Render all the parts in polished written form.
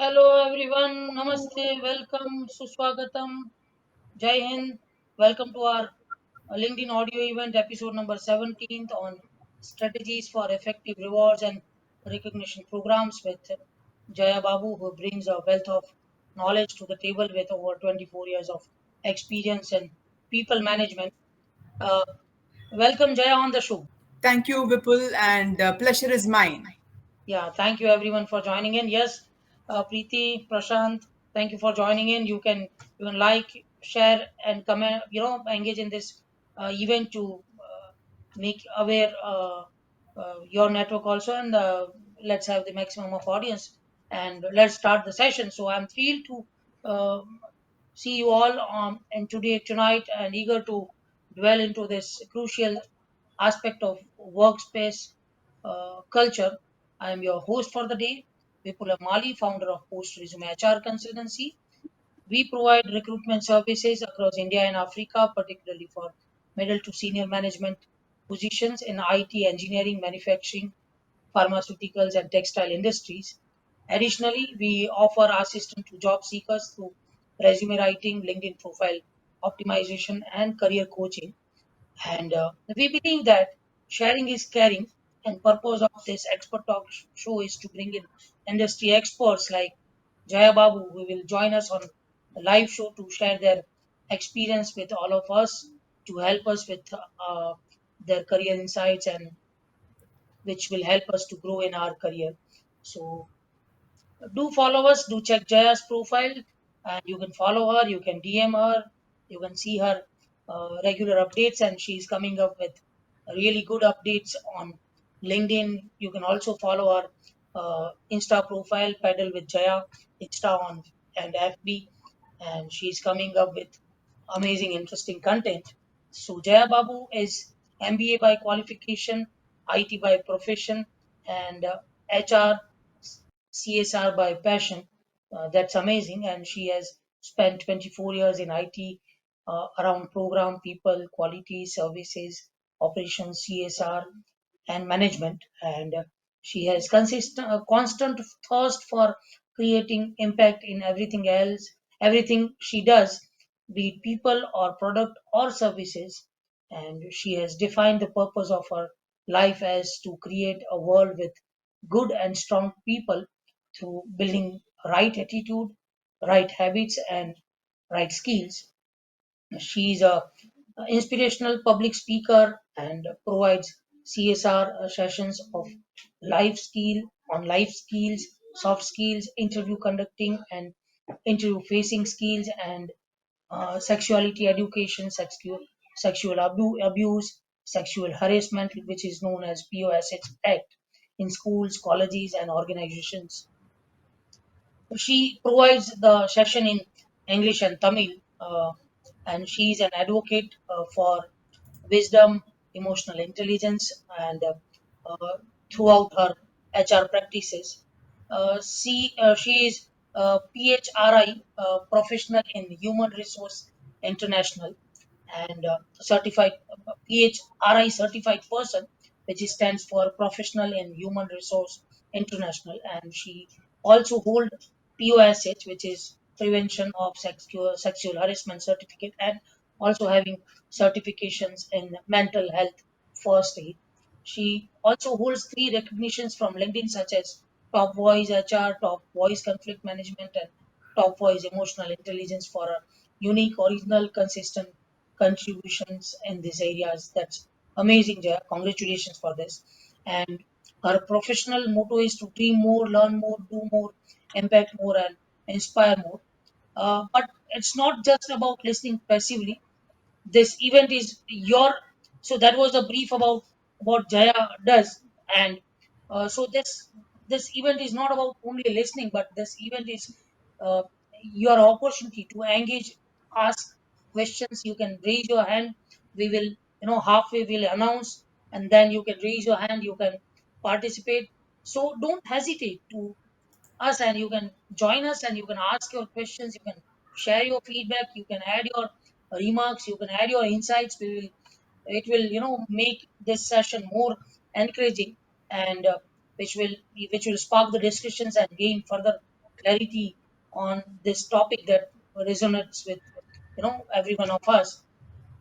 Hello everyone, Namaste, welcome, Suswagatam, Jai Hind. Welcome to our LinkedIn audio event episode number 17th on strategies for effective rewards and recognition programs with Jaya Babu, who brings a wealth of knowledge to the table with over 24 years of experience in people management. Uh, Welcome Jaya on the show. Thank you, Vipul, and pleasure is mine. Yeah, thank you everyone for joining in. Yes, Preeti, Prashant, thank you for joining in. You can like, share, and comment. Engage in this event to make aware your network also, and let's have the maximum of audience. And let's start the session. So I'm thrilled to uh, see you all and tonight, and eager to dwell into this crucial aspect of workspace culture. I am your host for the day, Vipul Mali, founder of Post Resume HR Consultancy. We provide recruitment services across India and Africa, particularly for middle to senior management positions in IT, engineering, manufacturing, pharmaceuticals, and textile industries. Additionally, we offer assistance to job seekers through resume writing, LinkedIn profile optimization, and career coaching. And we believe that sharing is caring, and purpose of this expert talk show is to bring in industry experts like Jaya Babu, who will join us on the live show to share their experience with all of us to help us with their career insights and which will help us to grow in our career. So do follow us, do check Jaya's profile, and you can follow her, you can DM her, you can see her regular updates, and she's coming up with really good updates on LinkedIn. You can also follow her Insta profile, Pedal with Jaya, Insta on and FB, and she's coming up with amazing, interesting content. So Jaya Babu is MBA by qualification, IT by profession, and HR CSR by passion. That's amazing. And she has spent 24 years in IT around program, people, quality, services, operations, CSR, and management. And she has constant thirst for creating impact in everything she does, be it people or product or services. And she has defined the purpose of her life as to create a world with good and strong people through building right attitude, right habits, and right skills. She is a inspirational public speaker and provides CSR sessions of life skills, soft skills, interview conducting, and interview facing skills, and sexuality education, abuse, sexual harassment, which is known as POS Act, in schools, colleges, and organizations. She provides the session in English and Tamil, and she is an advocate for wisdom, emotional intelligence, and throughout her HR practices. She is a PHRI professional in Human Resource International and certified PHRI certified person, which stands for Professional in Human Resource International, and she also hold POSH, which is Prevention of Sexual Harassment certificate, and also having certifications in mental health first aid. She also holds three recognitions from LinkedIn, such as Top Voice HR, Top Voice Conflict Management, and Top Voice Emotional Intelligence for a unique, original, consistent contributions in these areas. That's amazing, Jaya. Congratulations for this. And her professional motto is to dream more, learn more, do more, impact more, and inspire more. But it's not just about listening passively. This event is your. So that was a brief about what Jaya does, and this event is not about only listening, but this event is uh, your opportunity to engage, ask questions. You can raise your hand. We will, halfway we'll announce, and then you can raise your hand. You can participate. So don't hesitate to us, and you can join us, and you can ask your questions. You can share your feedback. You can add your remarks. You can add your insights. It will make this session more encouraging, and which will spark the discussions and gain further clarity on this topic that resonates with every one of us.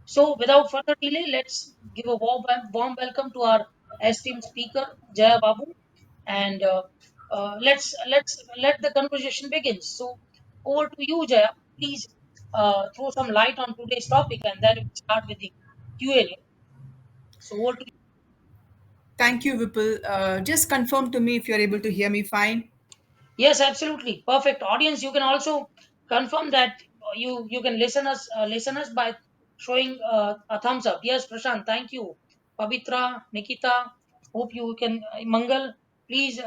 So, without further delay, let's give a warm welcome to our esteemed speaker, Jaya Babu, and let's let the conversation begin. So, over to you, Jaya. Please throw some light on today's topic, and then we start with the Q&A. So, over to you. Thank you, Vipul. Just confirm to me if you're able to hear me fine. Yes, absolutely perfect. Audience, you can also confirm that you can listen us by showing a thumbs up. Yes, Prashant, thank you. Pavitra, Nikita, hope you can. Mangal, please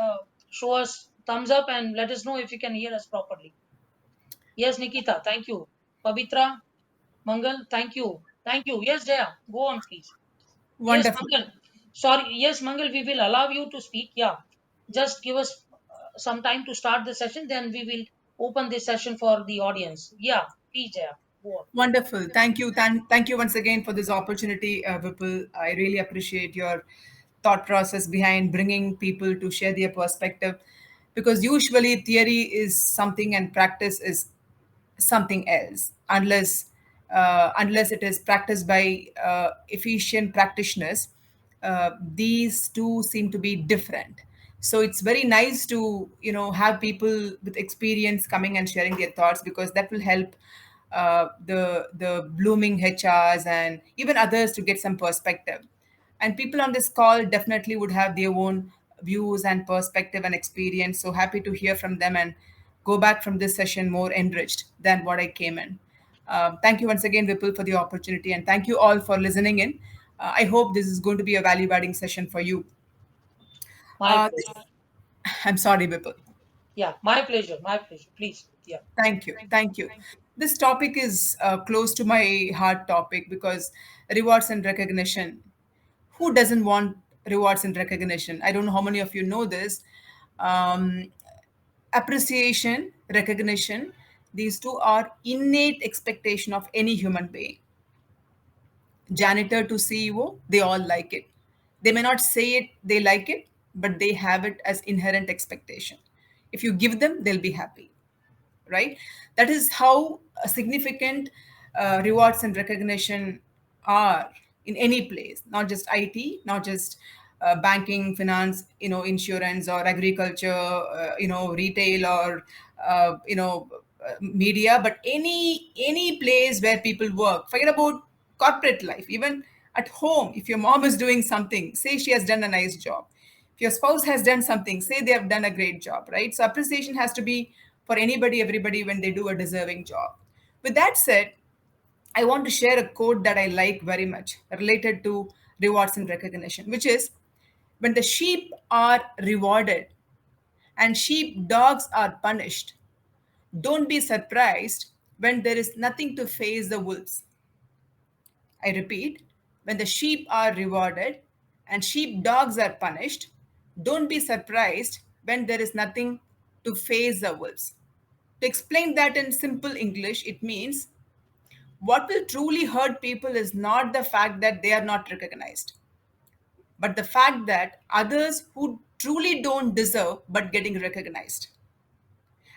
show us thumbs up and let us know if you can hear us properly. Yes, Nikita, thank you. Pavitra, Mangal, thank you. Yes, Jaya, go on, please. Yes, Wonderful. Mangal. Sorry. Yes, Mangal, we will allow you to speak. Yeah. Just give us some time to start the session, then we will open this session for the audience. Yeah, please, Jaya. Go on. Wonderful. Thank you. Thank you once again for this opportunity, Vipul. I really appreciate your thought process behind bringing people to share their perspective, because usually theory is something and practice is something else, unless it is practiced by efficient practitioners. These two seem to be different. So it's very nice to have people with experience coming and sharing their thoughts, because that will help the blooming HRs and even others to get some perspective. And people on this call definitely would have their own views and perspective and experience. So happy to hear from them and go back from this session more enriched than what I came in. Thank you once again, Vipul, for the opportunity, and thank you all for listening in. I hope this is going to be a value adding session for you. My Uh, pleasure. I'm sorry, Vipul. Yeah, my pleasure. My pleasure. Please. Yeah. Thank you. Thank you. This topic is close to my heart topic, because rewards and recognition. Who doesn't want rewards and recognition? I don't know how many of you know this. Um, Appreciation, recognition, these two are innate expectation of any human being. Janitor to CEO, they all like it. They may not say it, they like it, but they have it as inherent expectation. If you give them, they'll be happy, right? That is how significant rewards and recognition are in any place, not just IT, not just banking, finance, insurance or agriculture, retail or media, but any place where people work. Forget about corporate life, even at home. If your mom is doing something, say she has done a nice job. If your spouse has done something, say they have done a great job, right? So appreciation has to be for anybody, everybody, when they do a deserving job. With that said, I want to share a quote that I like very much related to rewards and recognition, which is, when the sheep are rewarded and sheep dogs are punished, don't be surprised when there is nothing to face the wolves. I repeat, when the sheep are rewarded and sheep dogs are punished, don't be surprised when there is nothing to face the wolves. To explain that in simple English, it means what will truly hurt people is not the fact that they are not recognized, but the fact that others who truly don't deserve but getting recognized.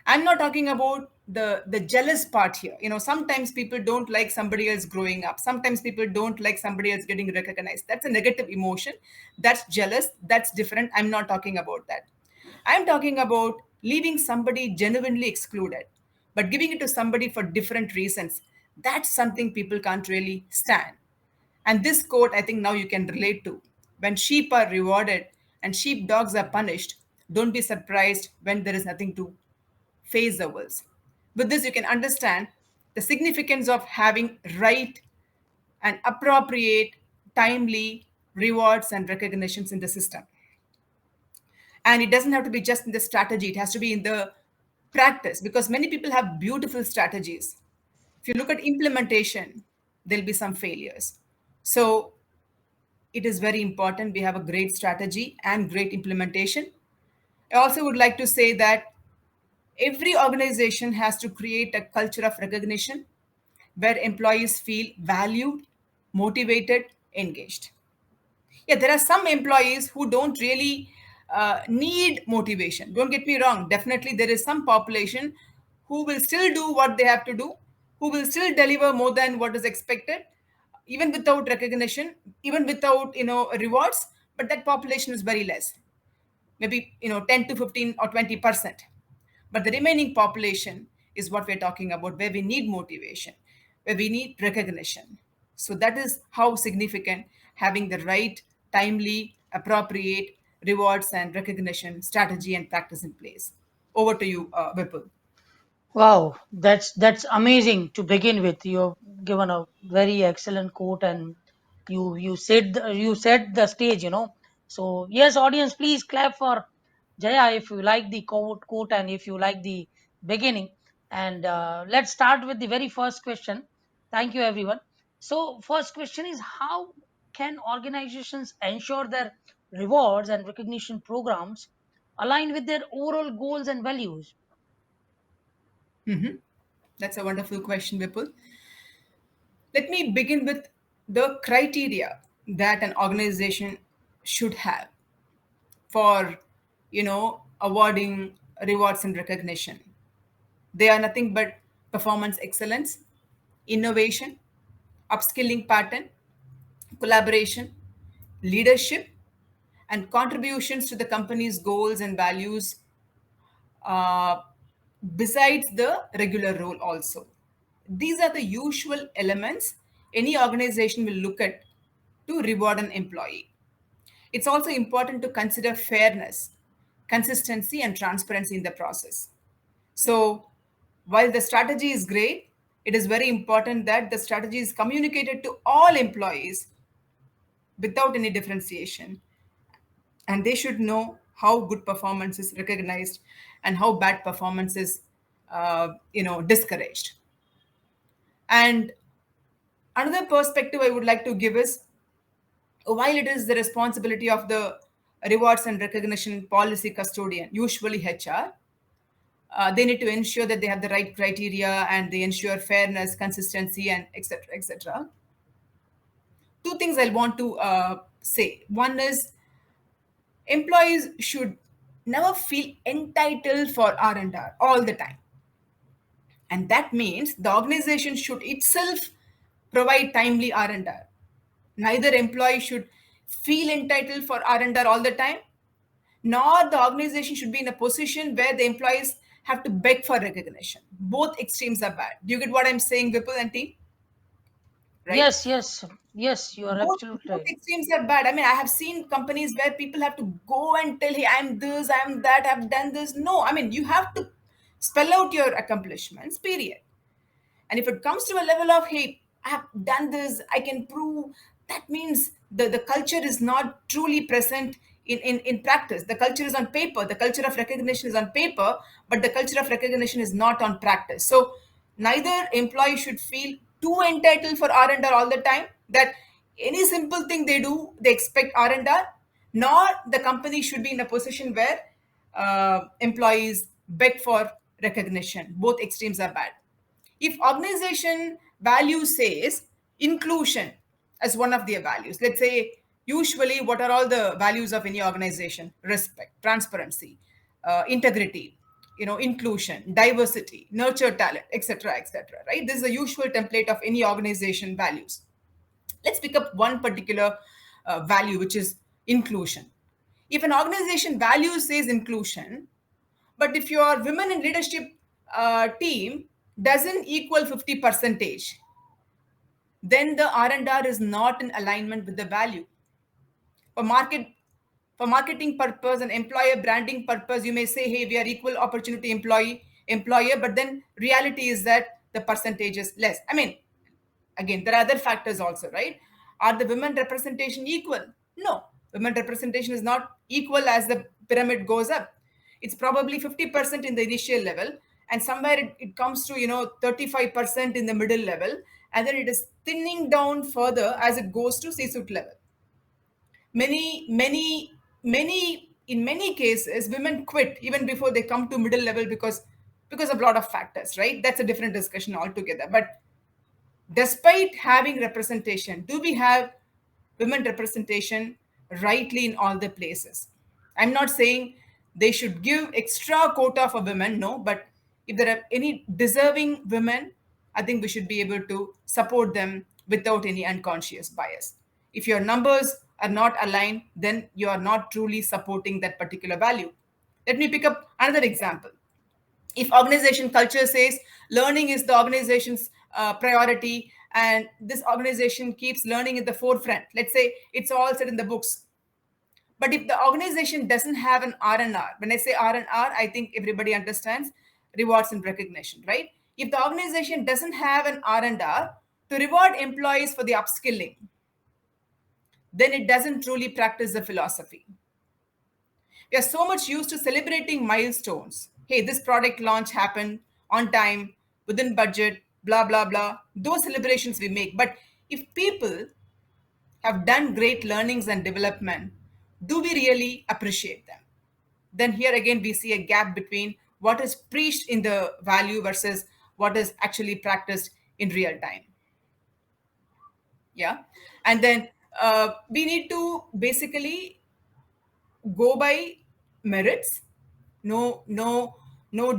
I'm not talking about the jealous part here. Sometimes people don't like somebody else growing up. Sometimes people don't like somebody else getting recognized. That's a negative emotion. That's jealous. That's different. I'm not talking about that. I'm talking about leaving somebody genuinely excluded, but giving it to somebody for different reasons. That's something people can't really stand. And this quote, I think now you can relate to. When sheep are rewarded and sheepdogs are punished, don't be surprised when there is nothing to face the wolves. With this, you can understand the significance of having right and appropriate, timely rewards and recognitions in the system. And it doesn't have to be just in the strategy, it has to be in the practice, because many people have beautiful strategies. If you look at implementation, there'll be some failures. So it is very important we have a great strategy and great implementation. I also would like to say that every organization has to create a culture of recognition where employees feel valued, motivated, engaged. Yeah, there are some employees who don't really need motivation. Don't get me wrong. Definitely, there is some population who will still do what they have to do, who will still deliver more than what is expected, even without recognition, even without rewards. But that population is very less, maybe 10 to 15 or 20%. But the remaining population is what we're talking about, where we need motivation, where we need recognition. So that is how significant having the right, timely, appropriate rewards and recognition strategy and practice in place. Over to you, Vipul. Wow, that's amazing to begin with. You've given a very excellent quote, and you set the stage. So yes, audience, please clap for Jaya if you like the quote and if you like the beginning. And let's start with the very first question. Thank you, everyone. So first question is, how can organizations ensure their rewards and recognition programs align with their overall goals and values? That's a wonderful question, Vipul. Let me begin with the criteria that an organization should have for awarding rewards and recognition. They are nothing but performance excellence, innovation, upskilling pattern, collaboration, leadership, and contributions to the company's goals and values, uh, besides the regular role also. These are the usual elements any organization will look at to reward an employee. It's also important to consider fairness, consistency, and transparency in the process. So, while the strategy is great, it is very important that the strategy is communicated to all employees without any differentiation, and they should know how good performance is recognized and how bad performance is, discouraged. And another perspective I would like to give is, while it is the responsibility of the rewards and recognition policy custodian, usually HR, they need to ensure that they have the right criteria and they ensure fairness, consistency, and etc. etc. Two things I want to say. One is, employees should never feel entitled for R&R all the time, and that means the organization should itself provide timely R&R. Neither employee should feel entitled for R&R all the time, nor the organization should be in a position where the employees have to beg for recognition. Both extremes are bad. Do you get what I'm saying, Vipul and team? Right? Yes, yes, yes, you are absolutely Both right. extremes are bad. I mean, I have seen companies where people have to go and tell, hey, I'm this, I'm that, I've done this. No, I mean, you have to spell out your accomplishments, period. And if it comes to a level of, hey, I have done this, I can prove, that means the culture is not truly present in practice. The culture is on paper. The culture of recognition is on paper, but the culture of recognition is not on practice. So neither employee should feel too entitled for R&R all the time, that any simple thing they do, they expect R&R, nor the company should be in a position where employees beg for recognition. Both extremes are bad. If organization value says inclusion as one of their values, let's say, usually what are all the values of any organization? Respect, transparency, integrity, inclusion, diversity, nurture talent, etc., etc. Right? This is the usual template of any organization values. Let's pick up one particular value, which is inclusion. If an organization value says inclusion, but if your women in leadership team doesn't equal 50 percentage, then the R&R is not in alignment with the value. For market for marketing purpose and employer branding purpose, you may say, hey, we are equal opportunity employer, but then reality is that the percentage is less. I mean, again, there are other factors also, right? Are the women representation equal? No, women representation is not equal. As the pyramid goes up, it's probably 50% in the initial level, and somewhere it comes to 35% in the middle level, and then it is thinning down further as it goes to C-suite level. Many in many cases, women quit even before they come to middle level, because of a lot of factors, right? That's a different discussion altogether. But despite having representation, do we have women representation rightly in all the places? I'm not saying they should give extra quota for women, no, but if there are any deserving women, I think we should be able to support them without any unconscious bias. If your numbers are not aligned, then you are not truly supporting that particular value. Let me pick up another example. If organization culture says learning is the organization's priority, and this organization keeps learning at the forefront, let's say it's all said in the books, but if the organization doesn't have an R&R, when I say R&R, I think everybody understands rewards and recognition, right? If the organization doesn't have an R&R to reward employees for the upskilling, then it doesn't truly practice the philosophy. We are so much used to celebrating milestones. Hey, this product launch happened on time, within budget, blah, blah, blah. Those celebrations we make. But if people have done great learnings and development, do we really appreciate them? Then here again we see a gap between what is preached in the value versus what is actually practiced in real time. Yeah. And then we need to basically go by merits, no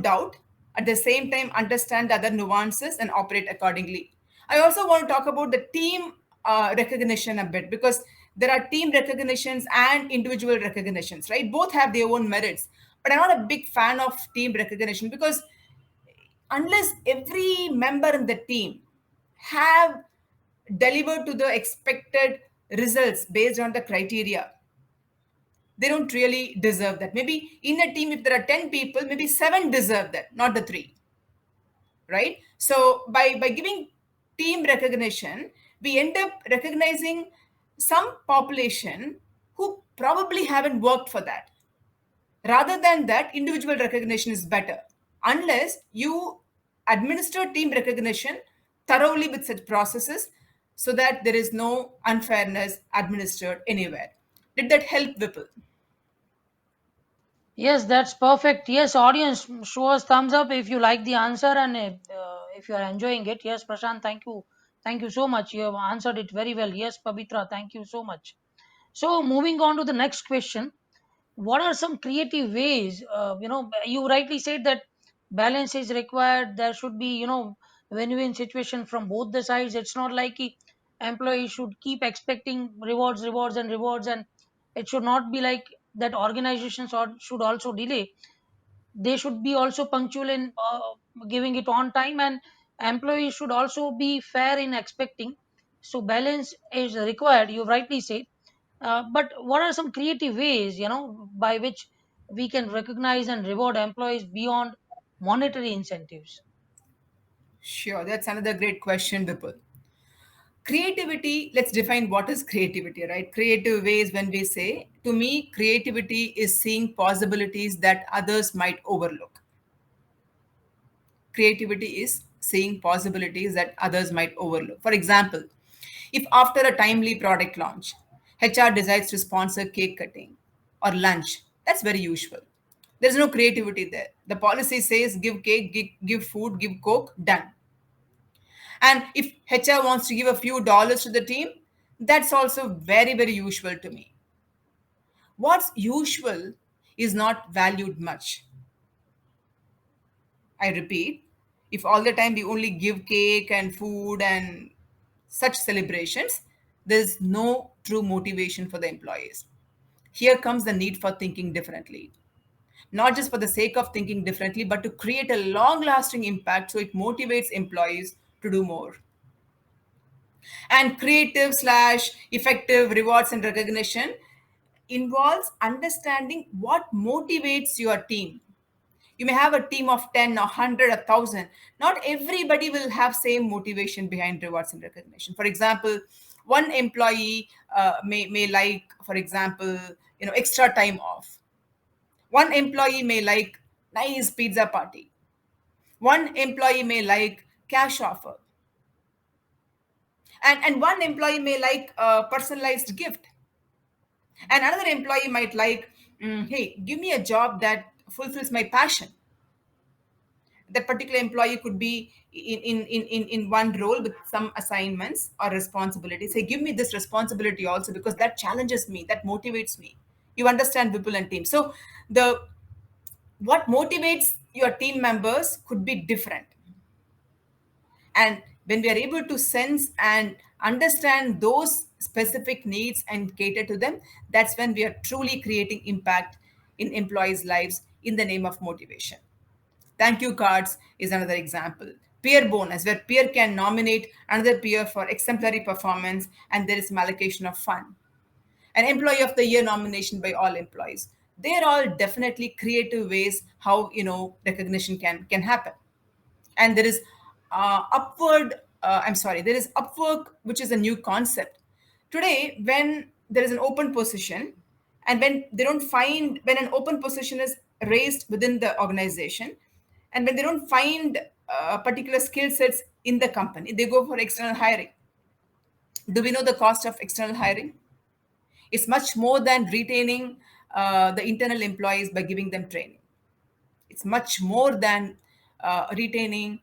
doubt. At the same time, understand the other nuances and operate accordingly. I also want to talk about the team recognition a bit, because there are team recognitions and individual recognitions, right? Both have their own merits, but I'm not a big fan of team recognition, because unless every member in the team have delivered to the expected results based on the criteria, they don't really deserve that. Maybe in a team, if there are 10 people, maybe 7 deserve that, not the 3, right? So by giving team recognition, we end up recognizing some population who probably haven't worked for that. Rather than that, individual recognition is better, unless you administer team recognition thoroughly with such processes, so that there is no unfairness administered anywhere. Did that help, Vipul? Yes, that's perfect. Yes, audience, show us thumbs up if you like the answer, and if you are enjoying it. Yes, Prashant, thank you so much. You have answered it very well. Yes, Pavitra, thank you so much. So, moving on to the next question, what are some creative ways? You rightly said that balance is required. There should be, win-win situation from both the sides. It's not like employees should keep expecting rewards, and rewards, and it should not be like that. Organizations should also delay. They should be also punctual in giving it on time, and employees should also be fair in expecting. So balance is required. You rightly said, but what are some creative ways, by which we can recognize and reward employees beyond monetary incentives? Sure, that's another great question, Vipul. Creativity, let's define what is creativity, right? Creative ways, when we say, to me, creativity is seeing possibilities that others might overlook. Creativity is seeing possibilities that others might overlook. For example, if after a timely product launch, HR decides to sponsor cake cutting or lunch, that's very usual. There's no creativity there. The policy says give cake, give food, give coke, done. And if HR wants to give a few dollars to the team, that's also very, very usual to me. What's usual is not valued much. I repeat, if all the time we only give cake and food and such celebrations, there's no true motivation for the employees. Here comes the need for thinking differently. Not just for the sake of thinking differently, but to create a long lasting impact so it motivates employees to do more. And creative slash effective rewards and recognition involves understanding what motivates your team. You may have a team of 10 or 100 or 1,000. Not everybody will have same motivation behind rewards and recognition. For example, one employee may like, for example, extra time off. One employee may like nice pizza party. One employee may like cash offer. And one employee may like a personalized gift. And another employee might like, hey, give me a job that fulfills my passion. That particular employee could be in one role with some assignments or responsibilities. Hey, give me this responsibility also, because that challenges me, that motivates me. You understand, Vipul and team. So the what motivates your team members could be different. And when we are able to sense and understand those specific needs and cater to them, that's when we are truly creating impact in employees' lives in the name of motivation. Thank you cards is another example. Peer bonus, where peer can nominate another peer for exemplary performance and there is some allocation of fund. An employee of the year nomination by all employees. They're all definitely creative ways how recognition can happen. And there is upward I'm sorry, there is upwork, which is a new concept today. When there is an open position, and when they don't find, when an open position is raised within the organization, and when they don't find particular skill sets in the company, they go for external hiring. Do we know the cost of external hiring? It's much more than retaining the internal employees by giving them training. It's much more than retaining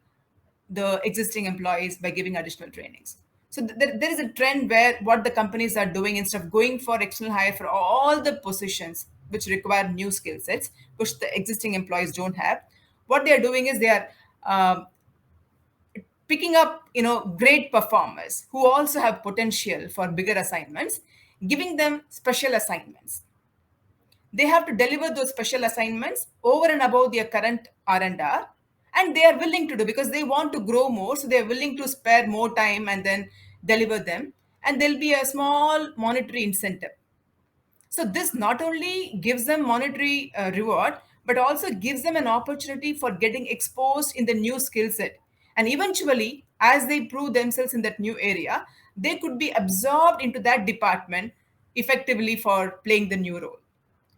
the existing employees by giving additional trainings. So there is a trend where what the companies are doing, instead of going for external hire for all the positions which require new skill sets, which the existing employees don't have, what they are doing is they are picking up great performers who also have potential for bigger assignments, giving them special assignments. They have to deliver those special assignments over and above their current R&R, and they are willing to do, because they want to grow more, so they are willing to spare more time and then deliver them, and there'll be a small monetary incentive. So this not only gives them monetary reward, but also gives them an opportunity for getting exposed in the new skill set. And eventually, as they prove themselves in that new area, they could be absorbed into that department effectively for playing the new role.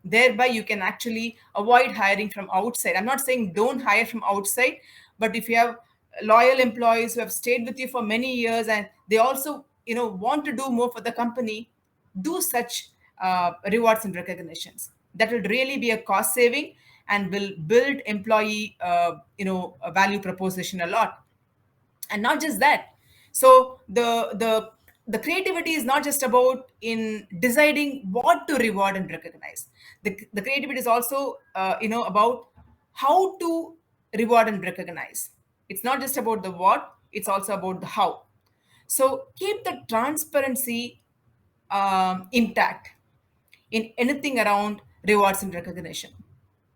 Thereby, you can actually avoid hiring from outside. I'm not saying don't hire from outside, but if you have loyal employees who have stayed with you for many years and they also want to do more for the company, do such rewards and recognitions. That will really be a cost saving and will build employee a value proposition a lot. And not just that, so the creativity is not just about in deciding what to reward and recognize. The creativity is also about how to reward and recognize. It's not just about the what, it's also about the how. So keep the transparency intact in anything around rewards and recognition.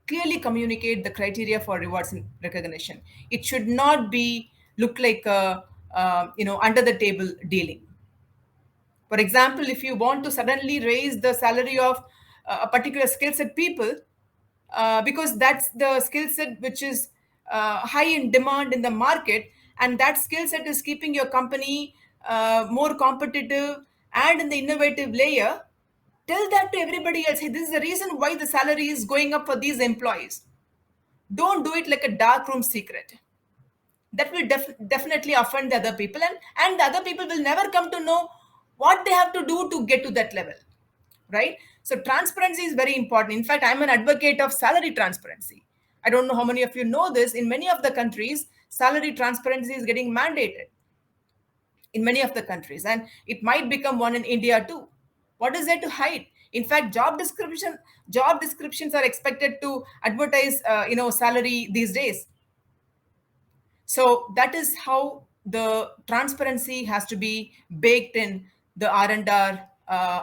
Clearly communicate the criteria for rewards and recognition. It should not be look like a under the table dealing. For example, if you want to suddenly raise the salary of a particular skill set people, because that's the skill set which is high in demand in the market, and that skill set is keeping your company more competitive and in the innovative layer, tell that to everybody else. Hey, this is the reason why the salary is going up for these employees. Don't do it like a dark room secret. That will definitely offend the other people, and the other people will never come to know what they have to do to get to that level, right? So transparency is very important. In fact, I'm an advocate of salary transparency. I don't know how many of you know this. In many of the countries, salary transparency is getting mandated in many of the countries, and it might become one in India too. What is there to hide? In fact, job descriptions are expected to advertise salary these days. So that is how the transparency has to be baked in the R&R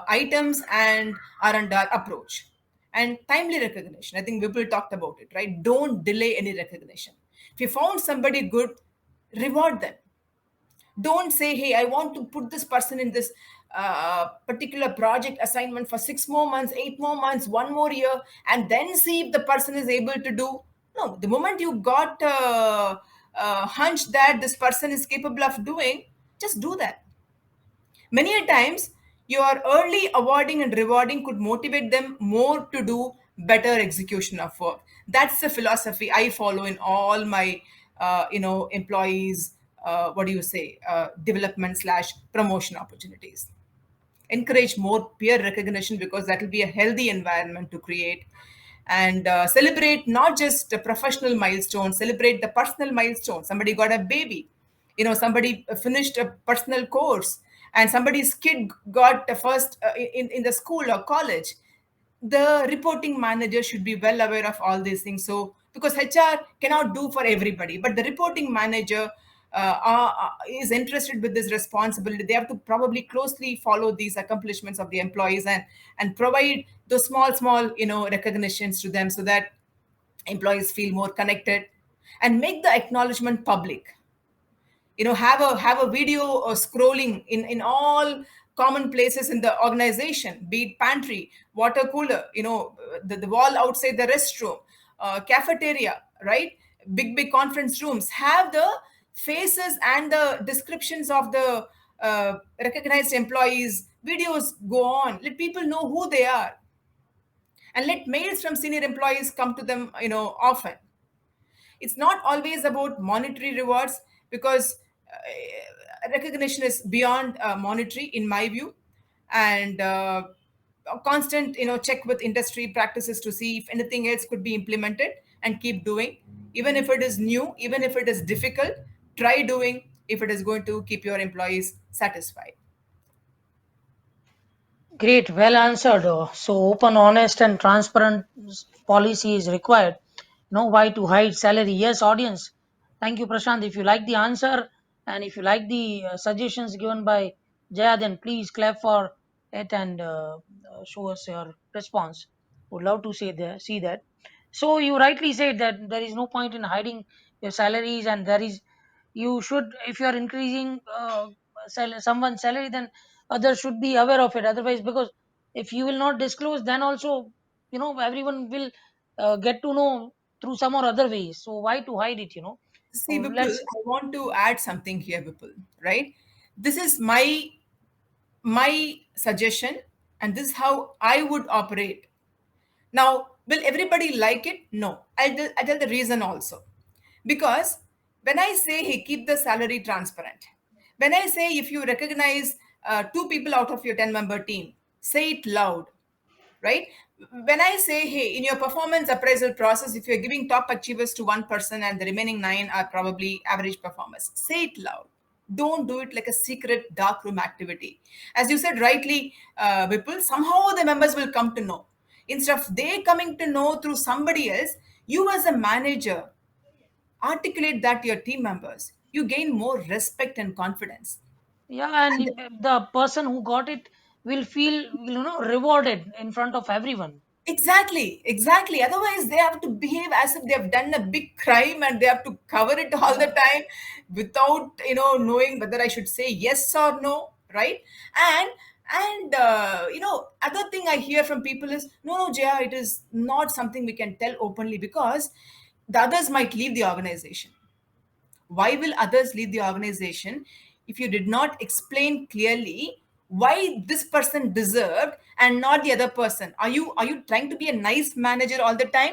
items and R&R approach. And timely recognition. I think Vipul talked about it, right? Don't delay any recognition. If you found somebody good, reward them. Don't say, hey, I want to put this person in this particular project assignment for 6 more months, 8 more months, 1 more year, and then see if the person is able to do. No, the moment you got hunch that this person is capable of doing, just do that. Many a times, your early awarding and rewarding could motivate them more to do better execution of work. That's the philosophy I follow in all my, employees. What do you say? Development slash promotion opportunities. Encourage more peer recognition, because that will be a healthy environment to create. And celebrate not just a professional milestone, celebrate the personal milestone. Somebody got a baby, somebody finished a personal course, and somebody's kid got the first in the school or college. the reporting manager should be well aware of all these things. So because HR cannot do for everybody, but the reporting manager is interested with this responsibility. They have to probably closely follow these accomplishments of the employees, and provide those small recognitions to them, so that employees feel more connected, and make the acknowledgement public. Have a video scrolling in all common places in the organization, be it pantry, water cooler, the wall outside the restroom, cafeteria, right? Big conference rooms have the faces and the descriptions of the recognized employees. Videos go on, let people know who they are, and let mails from senior employees come to them often. It's not always about monetary rewards, because recognition is beyond monetary in my view. And a constant check with industry practices to see if anything else could be implemented, and keep doing, even if it is new, even if it is difficult. Try doing if it is going to keep your employees satisfied. Great, well answered. So open, honest, and transparent policy is required. No why to hide salary. Yes, audience. Thank you, Prashant. If you like the answer and if you like the suggestions given by Jaya, then please clap for it and show us your response. Would love to see that. So you rightly said that there is no point in hiding your salaries, and there is, you should, if you are increasing someone's salary, then others should be aware of it. Otherwise, because if you will not disclose, then also everyone will get to know through some or other ways. So why to hide it? So See, Vipul, let's. I want to add something here, Vipul, right? This is my suggestion, and this is how I would operate. Now, will everybody like it? No. I'll tell the reason also. Because when I say, hey, keep the salary transparent, when I say, if you recognize two people out of your 10-member team, say it loud, right? When I say, hey, in your performance appraisal process, if you're giving top achievers to one person and the remaining nine are probably average performers, say it loud. Don't do it like a secret dark room activity. As you said rightly, Vipul, somehow the members will come to know. Instead of they coming to know through somebody else, you as a manager articulate that to your team members. You gain more respect and confidence. Yeah, and And the person who got it will feel, rewarded in front of everyone. exactly, exactly. Otherwise, they have to behave as if they have done a big crime, and they have to cover it all the Yeah. time without knowing whether I should say yes or no, right? And other thing I hear from people is, no, Jaya, it is not something we can tell openly, because the others might leave the organization. Why will others leave the organization if you did not explain clearly why this person deserved and not the other person? Are you trying to be a nice manager all the time?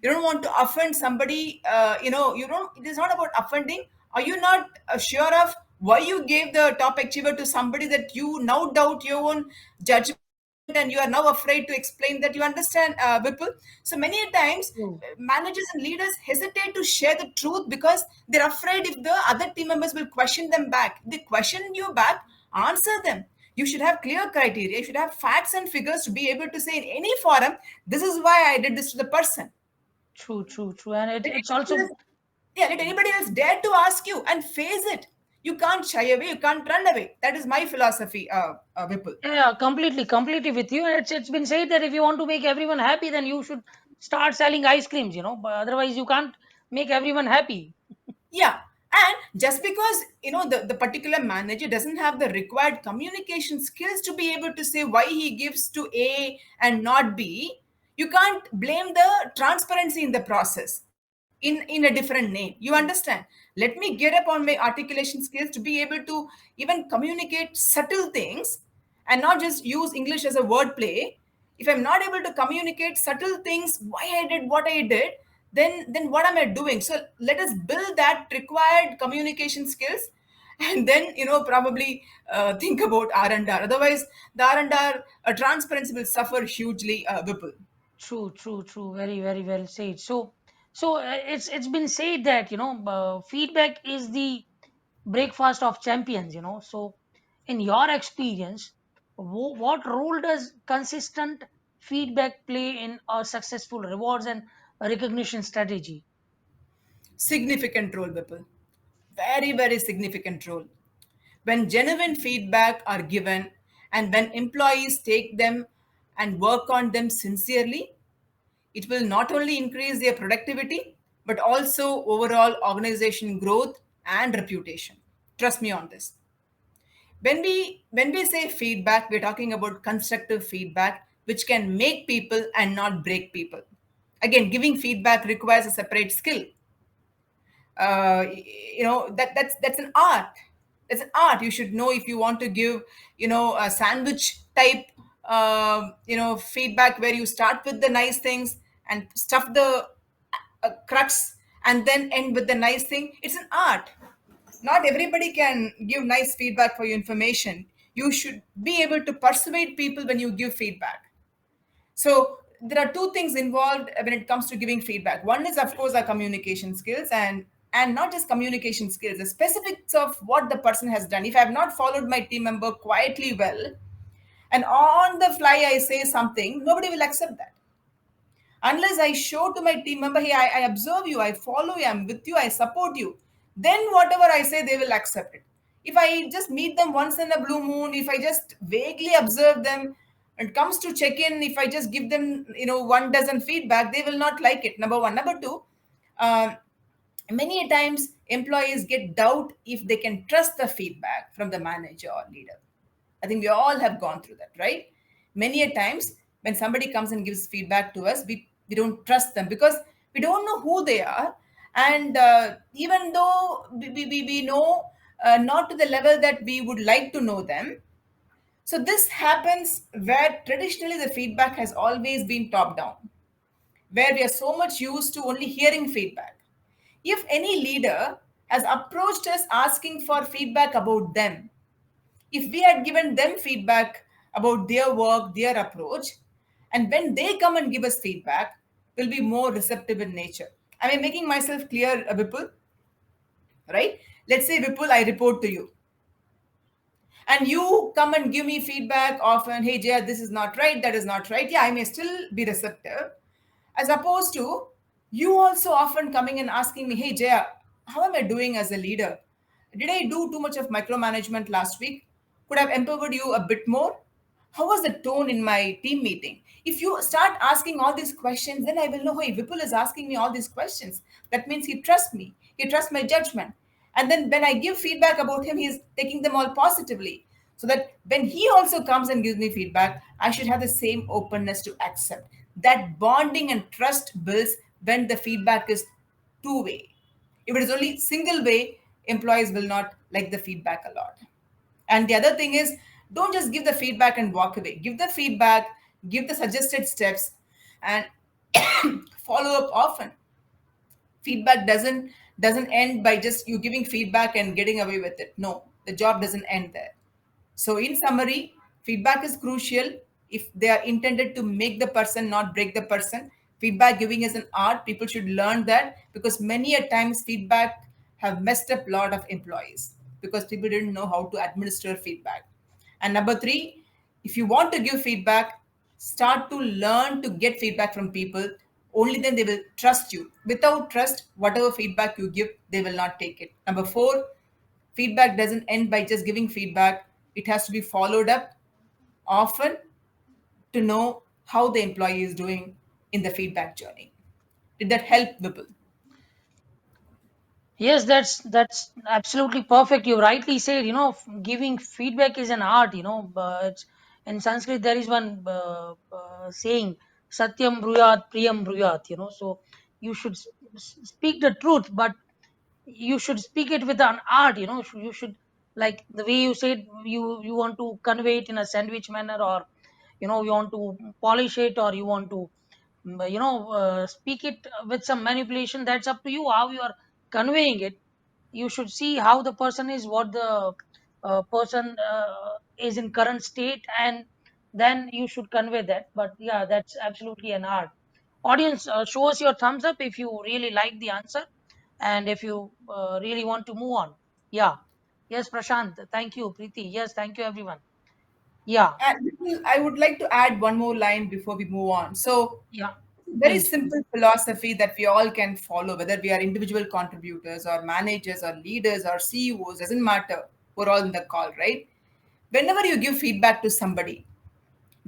You don't want to offend somebody. You don't. It is not about offending. Are you not sure of why you gave the top achiever to somebody that you now doubt your own judgment, and you are now afraid to explain that? You understand, Vipul? So many times True. managers and leaders hesitate to share the truth because they're afraid if the other team members will question them back. If they question you back, answer them. You should have clear criteria. You should have facts and figures to be able to say in any forum, this is why I did this to the person. True, true, true. And Let it's anybody also. else, yeah, let anybody else dare to ask you and face it. You can't shy away. You can't run away. That is my philosophy, Vipul. Yeah, completely with you. It's been said that if you want to make everyone happy, then you should start selling ice creams. But otherwise you can't make everyone happy. Yeah. And just because the particular manager doesn't have the required communication skills to be able to say why he gives to A and not B, you can't blame the transparency in the process in a different name. You understand? Let me get up on my articulation skills to be able to even communicate subtle things, and not just use English as a word play. If I'm not able to communicate subtle things, why I did what I did, then what am I doing? So let us build that required communication skills, and then probably think about R&R. Otherwise, the R&R transparency will suffer hugely, Vipul. True, true, true. Very well said. So it's been said that feedback is the breakfast of champions. So in your experience, what role does consistent feedback play in a successful rewards and recognition strategy? Significant role, Vipul. Very, very significant role. When genuine feedback are given and when employees take them and work on them sincerely, it will not only increase their productivity, but also overall organization growth and reputation. Trust me on this. When we say feedback, we're talking about constructive feedback, which can make people and not break people. Again, giving feedback requires a separate skill. That's an art. It's an art. You should know if you want to give a sandwich type feedback where you start with the nice things and stuff the crux and then end with the nice thing. It's an art. Not everybody can give nice feedback for your information. You should be able to persuade people when you give feedback. So there are two things involved when it comes to giving feedback. One is, of course, our communication skills, and not just communication skills, the specifics of what the person has done. If I have not followed my team member quietly well, and on the fly I say something, nobody will accept that unless I show to my team member, hey, I observe you, I follow you, I'm with you, I support you. Then whatever I say, they will accept it. If I just meet them once in a blue moon, if I just vaguely observe them, and comes to check in, if I just give them, one dozen feedback, they will not like it. Number one. Number two, um, many a times employees get doubt if they can trust the feedback from the manager or leader. I think we all have gone through that, right? Many a times when somebody comes and gives feedback to us, we don't trust them because we don't know who they are. And even though we know not to the level that we would like to know them, so this happens where traditionally the feedback has always been top down, where we are so much used to only hearing feedback. If any leader has approached us asking for feedback about them, if we had given them feedback about their work, their approach, and when they come and give us feedback, we'll be more receptive in nature. Am I making myself clear, Vipul? Right? Let's say, Vipul, I report to you and you come and give me feedback often. Hey Jaya, this is not right, that is not right. Yeah, I may still be receptive, as opposed to you also often coming and asking me, hey Jaya, how am I doing as a leader? Did I do too much of micromanagement last week? Could I have empowered you a bit more? How was the tone in my team meeting? If you start asking all these questions, then I will know, hey, Vipul is asking me all these questions. That means he trusts me. He trusts my judgment. And then when I give feedback about him, he's taking them all positively. So that when he also comes and gives me feedback, I should have the same openness to accept. That bonding and trust builds when the feedback is two way. If it is only single way, employees will not like the feedback a lot. And the other thing is, don't just give the feedback and walk away. Give the feedback, give the suggested steps, and follow up often. Feedback doesn't end by just you giving feedback and getting away with it. No, the job doesn't end there. So in summary, feedback is crucial if they are intended to make the person, not break the person. Feedback giving is an art. People should learn that because many a times feedback have messed up a lot of employees because people didn't know how to administer feedback. And number three, if you want to give feedback, start to learn to get feedback from people. Only then they will trust you. Without trust, whatever feedback you give, they will not take it. Number four, feedback doesn't end by just giving feedback. It has to be followed up often to know how the employee is doing in the feedback journey. Did that help, Vipul? Yes, that's absolutely perfect. You rightly said, giving feedback is an art, but in Sanskrit there is one saying, Satyam bruyat, priyam bruyat, so you should speak the truth, but you should speak it with an art, you should, like the way you said, you want to convey it in a sandwich manner, or you want to polish it, or you want to speak it with some manipulation. That's up to you how you are conveying it. You should see how the person is, what the person is in current state, and then you should convey that. But yeah, that's absolutely an art. Audience, show us your thumbs up if you really like the answer, and if you really want to move on. Yeah. Yes, Prashant, thank you. Preeti, yes, thank you everyone. Yeah, And I would like to add one more line before we move on. So, yeah, very please, please. simple philosophy that we all can follow, whether we are individual contributors or managers or leaders or CEOs, doesn't matter. We're all in the call, right? Whenever you give feedback to somebody,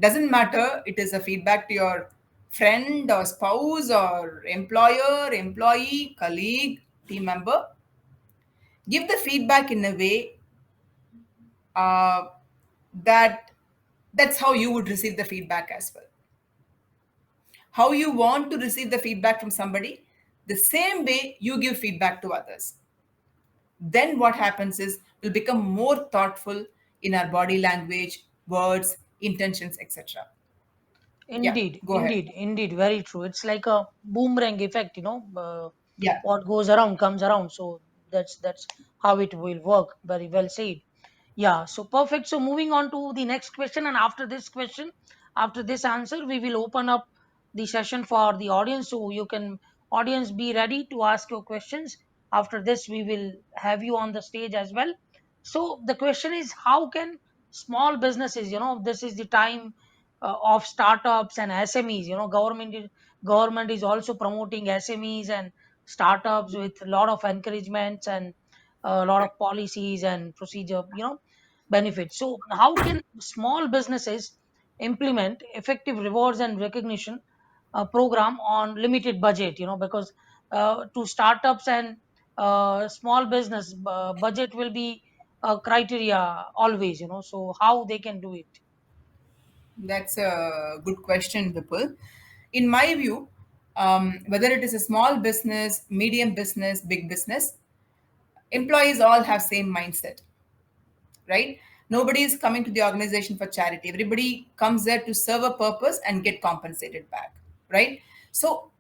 doesn't matter it is a feedback to your friend or spouse or employer, employee, colleague, team member, give the feedback in a way uh, that that's how you would receive the feedback as well. How you want to receive the feedback from somebody, the same way you give feedback to others. Then what happens is we'll become more thoughtful in our body language, words, intentions, etc. Yeah, Indeed, go ahead. indeed, indeed, very true. It's like a boomerang effect, Yeah. what goes around comes around. So that's how it will work. Very well said. Yeah, so perfect. So moving on to the next question, and after this question, after this answer, we will open up the session for the audience. So you can, audience, be ready to ask your questions. After this, we will have you on the stage as well. So the question is, how can small businesses, this is the time of startups and SMEs. Government is also promoting SMEs and startups with a lot of encouragements and a lot of Correct. policies and procedure, benefits. So how can small businesses implement effective rewards and recognition program on limited budget? Because to startups and small business, budget will be a criteria always. So how they can do it? That's a good question, Vipul. In my view, whether it is a small business, medium business, big business, employees all have same mindset, right? Nobody is coming to the organization for charity. Everybody comes there to serve a purpose and get compensated back, right? So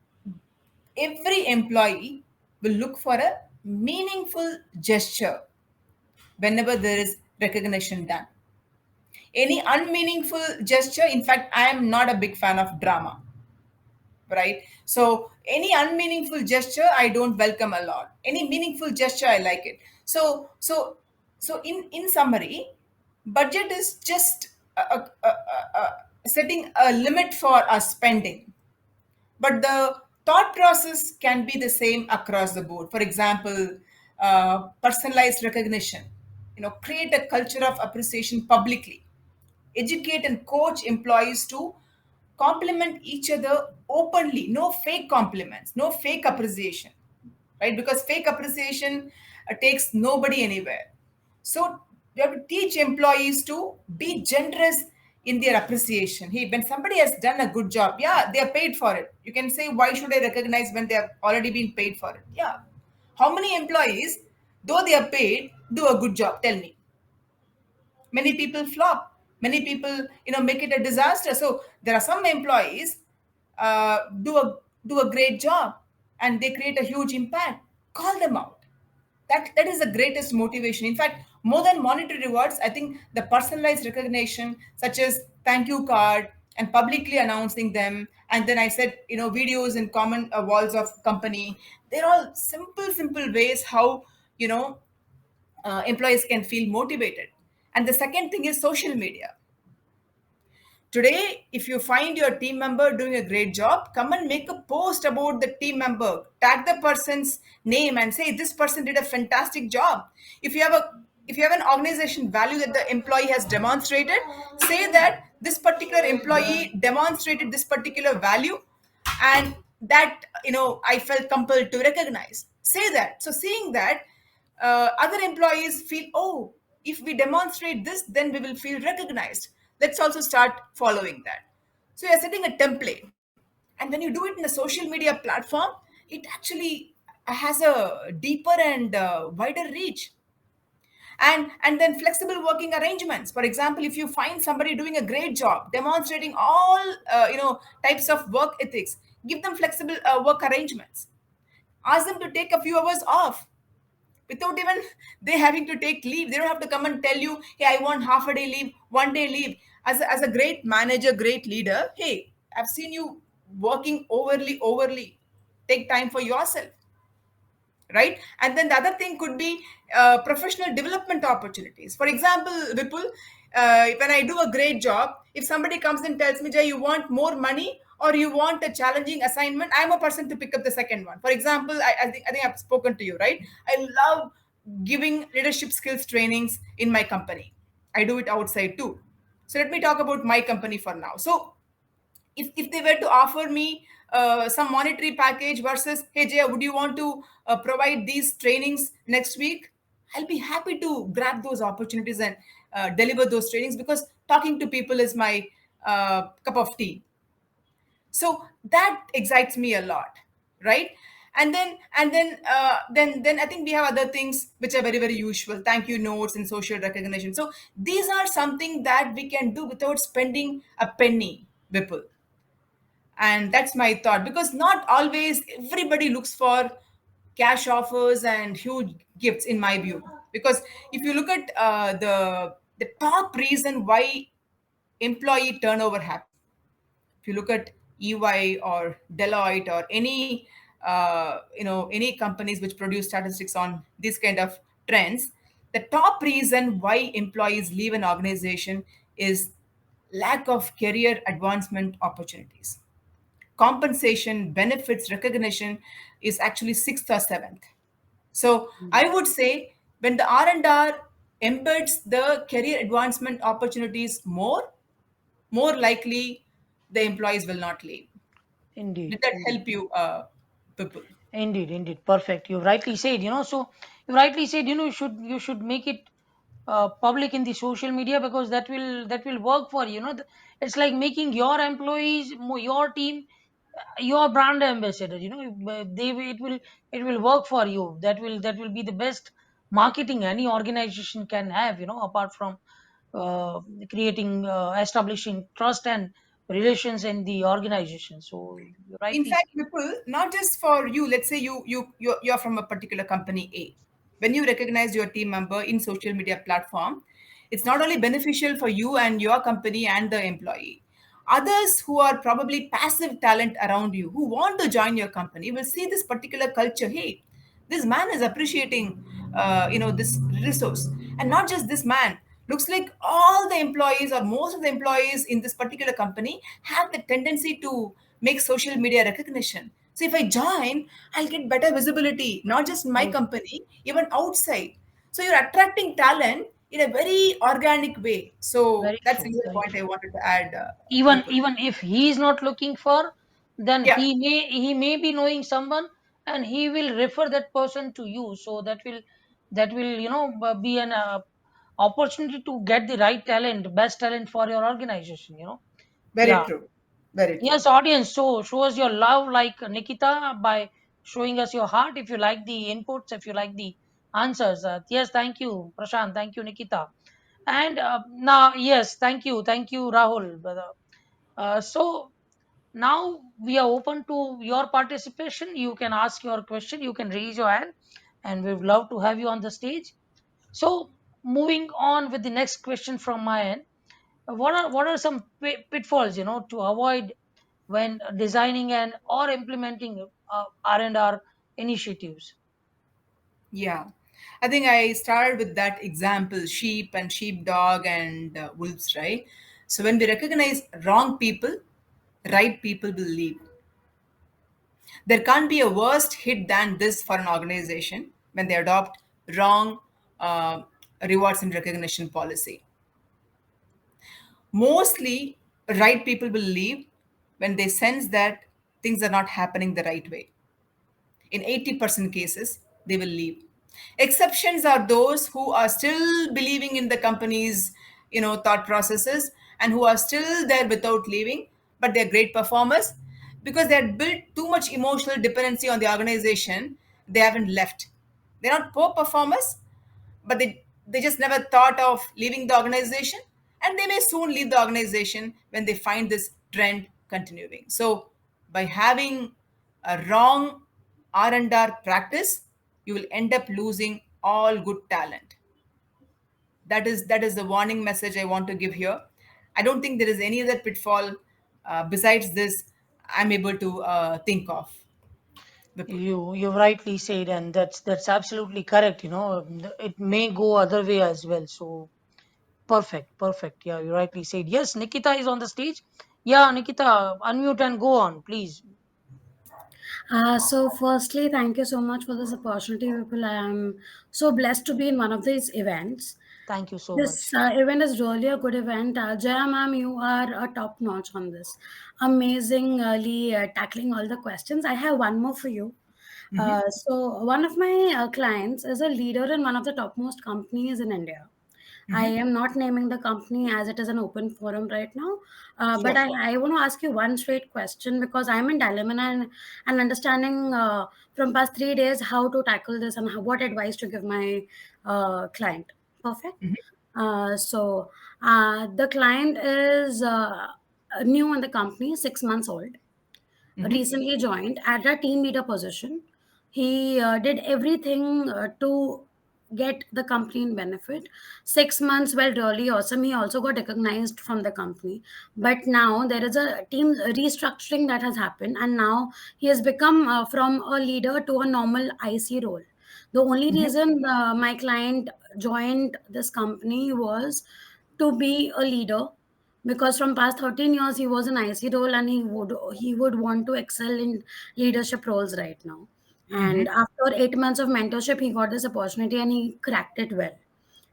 every employee will look for a meaningful gesture whenever there is recognition done. Any unmeaningful gesture, in fact, I am not a big fan of drama, right? So any unmeaningful gesture I don't welcome a lot. Any meaningful gesture I like it. So in summary, budget is just setting a limit for our spending, but the thought process can be the same across the board. For example, personalized recognition, create a culture of appreciation publicly, educate and coach employees to compliment each other openly, no fake compliments, no fake appreciation, right? Because fake appreciation takes nobody anywhere. So you have to teach employees to be generous in their appreciation. Hey, when somebody has done a good job, yeah, they are paid for it. You can say, why should I recognize when they have already been paid for it? Yeah. How many employees, though they are paid, do a good job? Tell me. Many people flop. Many people, make it a disaster. So there are some employees do a great job and they create a huge impact. Call them out. That is the greatest motivation. In fact, more than monetary rewards, I think the personalized recognition, such as thank you card and publicly announcing them, and then I said, videos in common walls of company. They're all simple ways how employees can feel motivated. And the second thing is social media. Today, if you find your team member doing a great job, come and make a post about the team member. Tag the person's name and say this person did a fantastic job. If you have an organization value that the employee has demonstrated, say that this particular employee demonstrated this particular value and that I felt compelled to recognize. Say that. So seeing that, other employees feel, oh, if we demonstrate this, then we will feel recognized. Let's also start following that. So you're setting a template. And when you do it in a social media platform, it actually has a deeper and wider reach. And then flexible working arrangements. For example, if you find somebody doing a great job demonstrating all types of work ethics, give them flexible work arrangements. Ask them to take a few hours off without even they having to take leave. They don't have to come and tell you, hey, I want half a day leave, 1 day leave. As a great manager, great leader, hey, I've seen you working overly. Take time for yourself, right? And then the other thing could be professional development opportunities. For example, Vipul, when I do a great job, if somebody comes and tells me, Jay, you want more money or you want a challenging assignment, I'm a person to pick up the second one. For example, I think I've spoken to you, right? I love giving leadership skills trainings in my company. I do it outside too. So let me talk about my company for now. So if they were to offer me some monetary package versus, hey Jaya, would you want to provide these trainings next week, I'll be happy to grab those opportunities and deliver those trainings, because talking to people is my cup of tea. So that excites me a lot, right? And then I think we have other things which are very, very usual: thank you notes and social recognition. So these are something that we can do without spending a penny, Vipul. And that's my thought, because not always everybody looks for cash offers and huge gifts, in my view. Because if you look at the top reason why employee turnover happens, if you look at EY or Deloitte or any any companies which produce statistics on these kind of trends, the top reason why employees leave an organization is lack of career advancement opportunities. Compensation, benefits, recognition is actually sixth or seventh. So I would say when the R&R embeds the career advancement opportunities more likely the employees will not leave. Indeed, Did that indeed. help you, people? Indeed, indeed, perfect. You rightly said, so you rightly said, you should make it public in the social media, because that will work for you. It's like making your employees, your team, your brand ambassador. It will work for you. That will be the best marketing any organization can have. Apart from uh, establishing trust and relations in the organization. So you In rightly fact, said. people, not just for you, let's say you're from a particular company A. When you recognize your team member in social media platform, it's not only beneficial for you and your company and the employee. Others who are probably passive talent around you who want to join your company will see this particular culture. Hey, this man is appreciating this resource. And not just this man, looks like all the employees or most of the employees in this particular company have the tendency to make social media recognition. So if I join, I'll get better visibility, not just in my Mm, company, even outside. So you're attracting talent in a very organic way. So very that's true, another very point I true. wanted to add, even Vipul. even if he is not looking for, then Yeah, he may be knowing someone, and he will refer that person to you. So that will be an opportunity to get the right talent, best talent for your organization. very Yeah. true. Very true. Yes, audience, so show us your love like Nikita by showing us your heart. If you like the inputs, if you like the answers, yes, thank you Prashant, thank you Nikita. And now, yes, thank you Rahul, brother. So now we are open to your participation. You can ask your question, you can raise your hand, and we would love to have you on the stage. So moving on with the next question from my end, what are some pitfalls to avoid when designing and or implementing R&R initiatives? Yeah. I think I started with that example, sheep and sheepdog and wolves, right? So when we recognize wrong people, right people will leave. There can't be a worst hit than this for an organization when they adopt wrong uh, rewards and recognition policy. Mostly, right people will leave when they sense that things are not happening the right way. In 80% cases, they will leave. Exceptions are those who are still believing in the company's thought processes and who are still there without leaving, but they're great performers. Because they had built too much emotional dependency on the organization, they haven't left. They're not poor performers, but they just never thought of leaving the organization, and they may soon leave the organization when they find this trend continuing. So by having a wrong R&R practice, you will end up losing all good talent. That is the warning message I want to give here. I don't think there is any other pitfall besides this I'm able to think of, Vipul. You rightly said, and that's absolutely correct. It may go other way as well. So Perfect, perfect. Yeah, you rightly said. Yes, Nikita is on the stage. Yeah, Nikita, unmute and go on, please. So, firstly, thank you so much for this opportunity, Vipul. I am so blessed to be in one of these events. Thank you so This much. event is really a good event. Jaya, ma'am, you are a top notch on this. Amazingly tackling all the questions. I have one more for you. So, one of my clients is a leader in one of the topmost companies in India. I Hmm. am not naming the company as it is an open forum right now. But Sure. I want to ask you one straight question because I'm in dilemma and understanding from past 3 days how to tackle this and what advice to give my client. Perfect. The client is new in the company, 6 months old, Hmm. recently joined at a team leader position. He did everything to get the company in benefit. 6 months were really awesome. He also got recognized from the company. But now there is a team restructuring that has happened, and now he has become from a leader to a normal IC role. The only Hmm. reason my client joined this company was to be a leader, because from past 13 years he was an IC role and he would want to excel in leadership roles right now. Hmm. And after 8 months of mentorship, he got this opportunity and he cracked it well.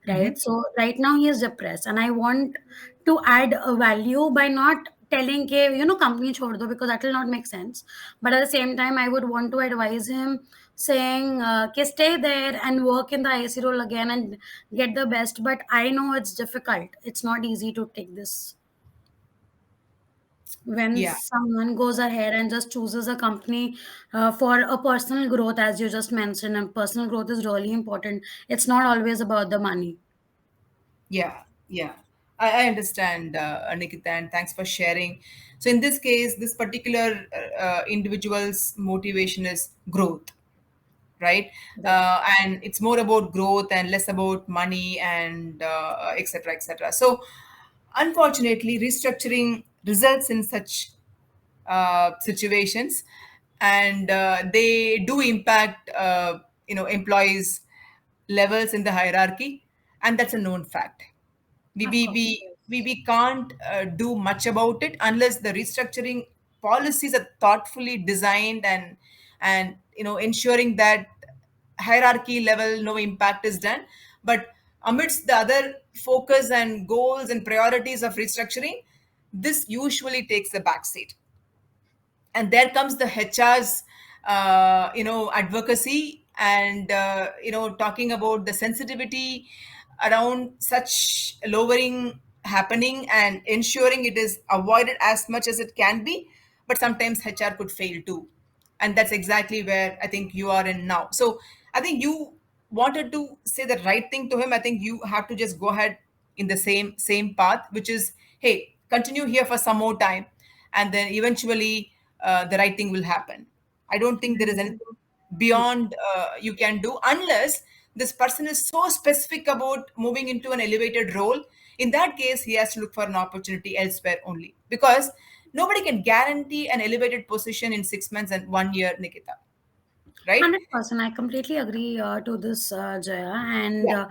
Hmm. Right. So right now he is depressed, and I want to add a value by not telling ke, company chhod do, because that will not make sense. But at the same time, I would want to advise him saying stay there and work in the IC role again and get the best. But I know it's difficult. It's not easy to take this when Yeah. someone goes ahead and just chooses a company for a personal growth, as you just mentioned, and personal growth is really important. It's not always about the money. Yeah, yeah. I understand, Nikita, and thanks for sharing. So, in this case, this particular individual's motivation is growth, right? Right. And it's more about growth and less about money and etc. etc. So, unfortunately, restructuring results in such situations, and they do impact employees' levels in the hierarchy, and that's a known fact. we Of we course. we we, Yes. we can't do much about it unless the restructuring policies are thoughtfully designed, and ensuring that hierarchy level no impact is done. But amidst the other focus and goals and priorities of restructuring, this usually takes the backseat, and there comes the HR's advocacy, and talking about the sensitivity around such lowering happening and ensuring it is avoided as much as it can be. But sometimes HR could fail too, and that's exactly where I think you are in now. So I think you wanted to say the right thing to him. I think you have to just go ahead in the same path, which is, hey, continue here for some more time, and then eventually the right thing will happen. I don't think there is anything beyond you can do, unless this person is so specific about moving into an elevated role. In that case, he has to look for an opportunity elsewhere only, because nobody can guarantee an elevated position in 6 months and 1 year, Nikita, right? 100%. I completely agree to this, Jaya. And Yeah.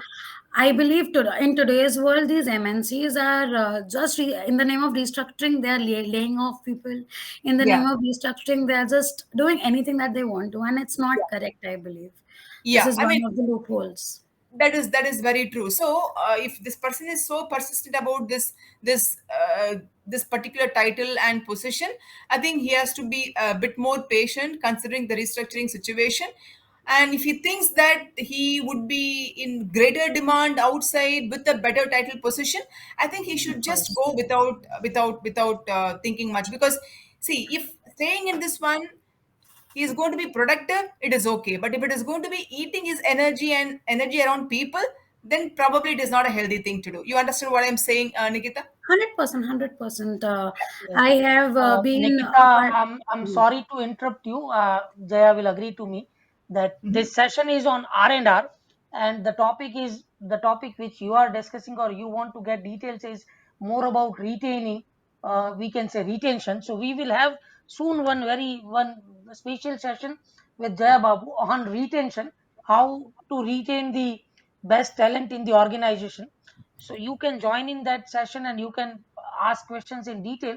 I believe in today's world, these MNCs are just in the name of restructuring, they are laying off people. In the Yeah. name of restructuring, they are just doing anything that they want to. And it's not correct, I believe. This Yeah, is I one mean, of the loopholes. that is very true. So if this person is so persistent about this particular title and position, I think he has to be a bit more patient considering the restructuring situation. And if he thinks that he would be in greater demand outside with a better title position, I think he Of should just course. go without thinking much. Because see, if staying in this one, he is going to be productive, it is okay. But if it is going to be eating his energy and energy around people, then probably it is not a healthy thing to do. You understand what I'm saying, Nikita? 100%, 100%. Yes. I have been Nikita, a part. I'm sorry to interrupt you. Jaya will agree to me that Mhm. this session is on R&R, and the topic is the topic which you are discussing or you want to get details is more about retaining. We can say retention. So we will have soon one special session with Jaya Babu on retention, how to retain the best talent in the organization. So you can join in that session and you can ask questions in detail.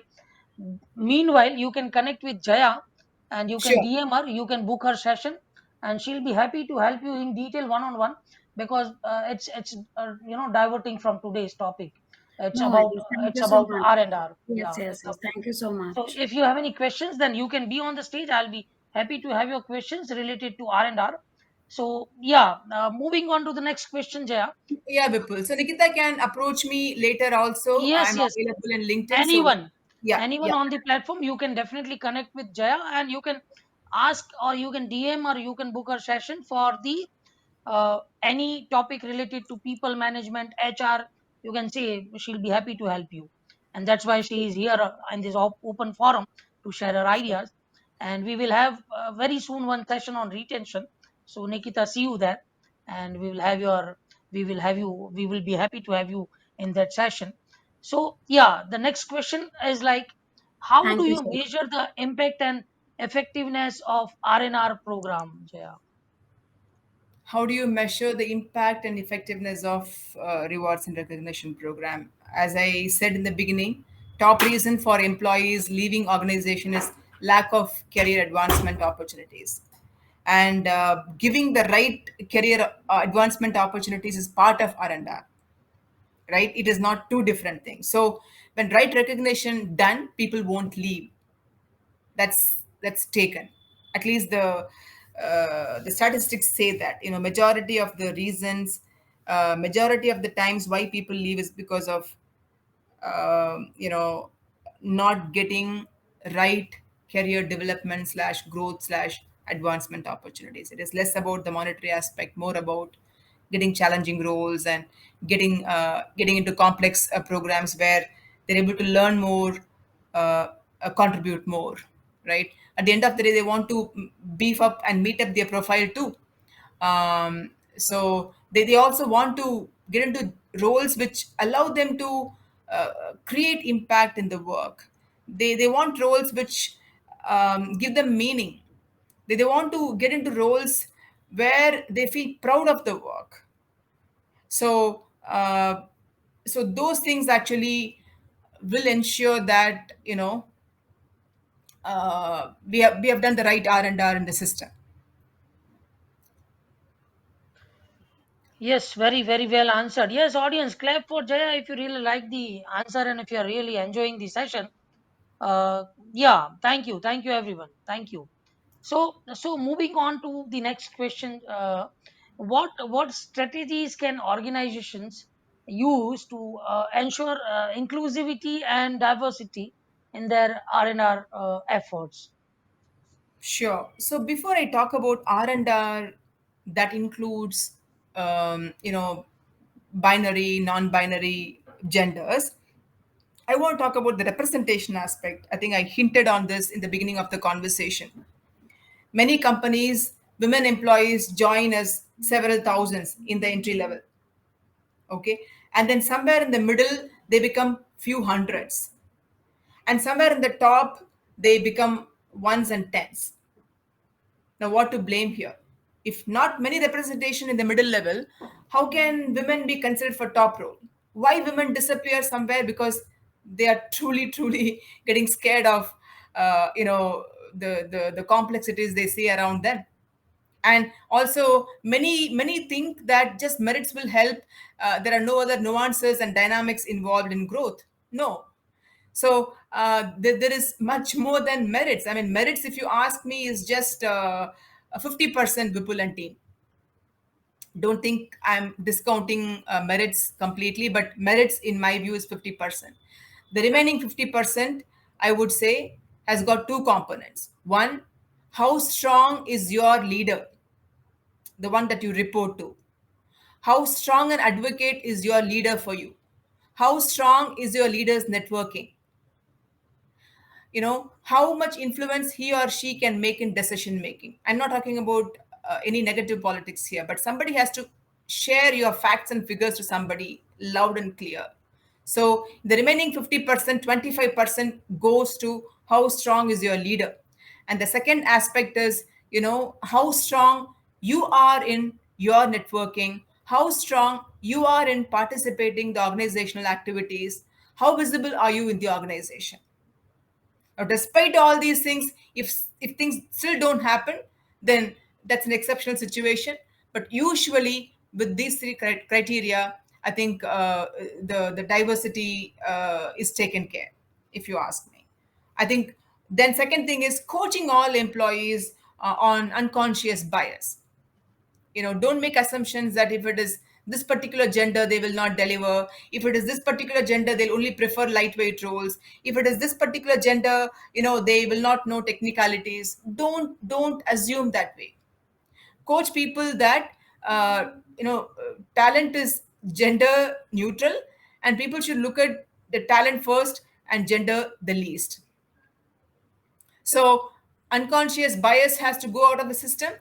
Meanwhile, you can connect with Jaya and you can Sure. DM her, you can book her session, and she'll be happy to help you in detail one on one, because diverting from today's topic. No worries. Thank It's you so about much. R&R. Yes, Yeah, yes, yes. Thank you so so much. if you have any questions, then you can be on the stage. I'll be happy to have your questions related to R&R. So yeah, moving on to the next question, Jaya. Yeah, Vipul. So Nikita can approach me later also. Yes, I'm yes. available in LinkedIn. So Anyone, yeah, anyone yeah. on the platform, you can definitely connect with Jaya and you can ask, or you can DM, or you can book a session for the any topic related to people management, HR. You can say she'll be happy to help you, and that's why she is here in this open forum to share her ideas. And we will have very soon one session on retention. So Nikita, see you there, and we will be happy to have you in that session. So yeah, the next question is like, how Thank do you you so much. measure the impact and effectiveness of R&R program, Jaya? How do you measure the impact and effectiveness of rewards and recognition program? As I said in the beginning, top reason for employees leaving organization is lack of career advancement opportunities. And giving the right career advancement opportunities is part of R&R, right? It is not two different things. So when right recognition done, people won't leave. That's taken. At least the statistics say that, majority of the reasons, majority of the times why people leave is because of you know not getting right career development slash growth slash advancement opportunities. It is less about the monetary aspect, more about getting challenging roles and getting into complex programs where they're able to learn more, contribute more, right? At the end of the day, they want to beef up and meet up their profile too. So they also want to get into roles which allow them to create impact in the work. They want roles which give them meaning. They want to get into roles where they feel proud of the work. So so those things actually will ensure that we have done the right R&R in the system. Yes, very, very well answered. Yes, audience, clap for Jaya if you really like the answer and if you are really enjoying the session. Yeah, thank you, everyone. Thank you. So moving on to the next question, what strategies can organizations use to ensure inclusivity and diversity in their R&R efforts? Sure. So before I talk about R&R, that includes, binary, non-binary genders. I want to talk about the representation aspect. I think I hinted on this in the beginning of the conversation. Many companies, women employees join as several thousands in the entry level. Okay, and then somewhere in the middle they become few hundreds, and somewhere in the top they become ones and tens. Now, what to blame here? If not many representation in the middle level, how can women be considered for top role? Why women disappear somewhere? Because they are truly, truly getting scared of, the complexities they see around them. And also, many think that just merits will help. There are no other nuances and dynamics involved in growth. No, so there is much more than merits. I mean, merits, if you ask me, is just a 50% Vipul and team. Don't think I'm discounting merits completely, but merits, in my view, is 50%. The remaining 50%, I would say, has got two components. One, how strong is your leader, the one that you report to? How strong an advocate is your leader for you? How strong is your leader's networking? How much influence he or she can make in decision making. I'm not talking about any negative politics here, but somebody has to share your facts and figures to somebody loud and clear. So the remaining 50%, 25% goes to how strong is your leader. And the second aspect is, how strong you are in your networking, how strong you are in participating the organizational activities, how visible are you in the organization. Now, despite all these things, if things still don't happen, then that's an exceptional situation. But usually, with these three criteria, I think the diversity is taken care. If you ask me, I think then second thing is coaching all employees on unconscious bias. Don't make assumptions that if it is this particular gender they will not deliver, if it is this particular gender they'll only prefer lightweight roles, if it is this particular gender they will not know technicalities. Don't assume that way. Coach people that talent is gender neutral, and people should look at the talent first and gender the least. So unconscious bias has to go out of the system,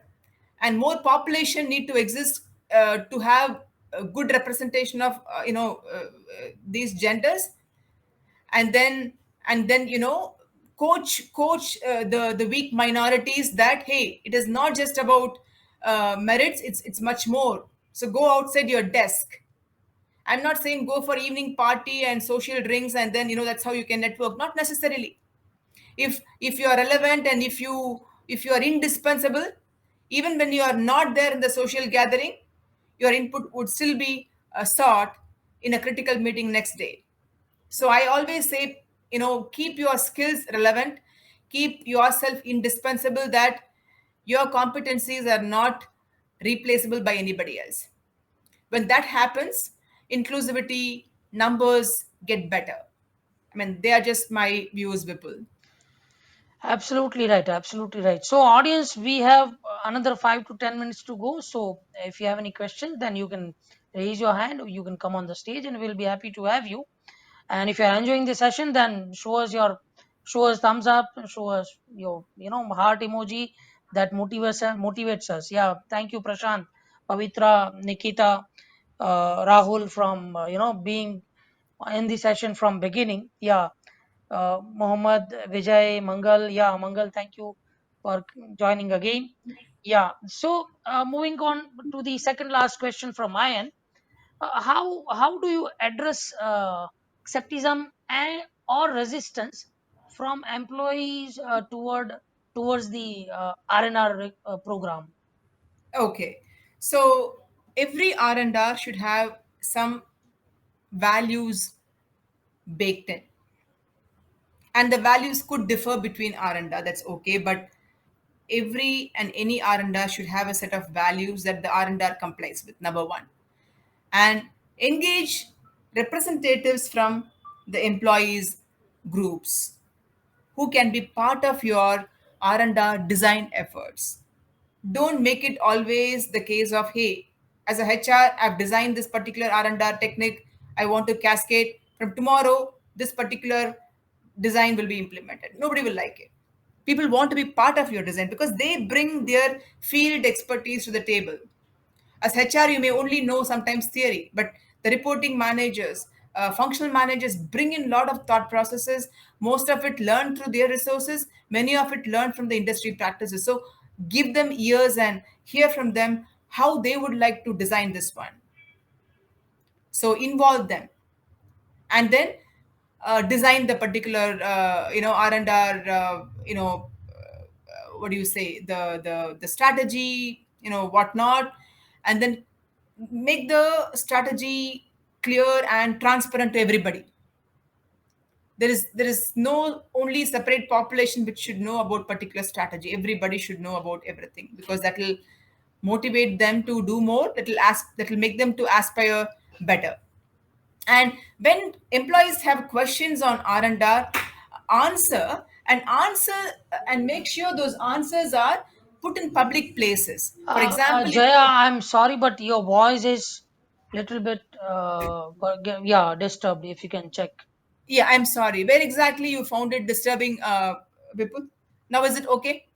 and more population need to exist to have a good representation of these genders. And then coach the weak minorities that hey, it is not just about merits, it's much more. So go outside your desk. I'm not saying go for evening party and social drinks and then that's how you can network, not necessarily. If you are relevant and if you are indispensable, even when you are not there in the social gathering, your input would still be sought in a critical meeting next day. So I always say, keep your skills relevant, keep yourself indispensable, that your competencies are not replaceable by anybody else. When that happens, inclusivity numbers get better. I mean, they are just my views, Vipul. Absolutely right. Absolutely right. So, audience, we have another 5 to 10 minutes to go. So, if you have any questions, then you can raise your hand, or you can come on the stage, and we'll be happy to have you. And if you are enjoying the session, then show us thumbs up, show us your heart emoji. That motivates us. Yeah. Thank you, Prashant, Pavitra, Nikita, Rahul, from being in the session from beginning. Yeah. Mohammed, Vijay, Mangal. Yeah, Mangal, thank you for joining again. Yeah, so moving on to the second last question from my end. How do you address skepticism and or resistance from employees towards the R&R program? Okay. So every R&R should have some values baked in. And the values could differ between R&R, that's okay, but every and any R&R should have a set of values that the R&R complies with, number 1. And engage representatives from the employees groups who can be part of your R&R design efforts. Don't make it always the case of hey, as a HR I've designed this particular R&R technique, I want to cascade from tomorrow this particular design will be implemented. Nobody will like it. People want to be part of your design because they bring their field expertise to the table. As HR, you may only know sometimes theory, but the reporting managers, functional managers bring in a lot of thought processes. Most of it learned through their resources, many of it learned from the industry practices. So give them ears and hear from them how they would like to design this one. So involve them, and then design the particular R&R, what do you say, the strategy, whatnot, and then make the strategy clear and transparent to everybody. There is no only separate population which should know about particular strategy. Everybody should know about everything, because that will motivate them to do more, that will make them to aspire better. And when employees have questions on R&R, answer and make sure those answers are put in public places. For example, if Jaya, I'm sorry, but your voice is little bit yeah, disturbed. If you can check. yeah, I'm sorry. Where exactly you found it disturbing, Vipul? Now is it okay?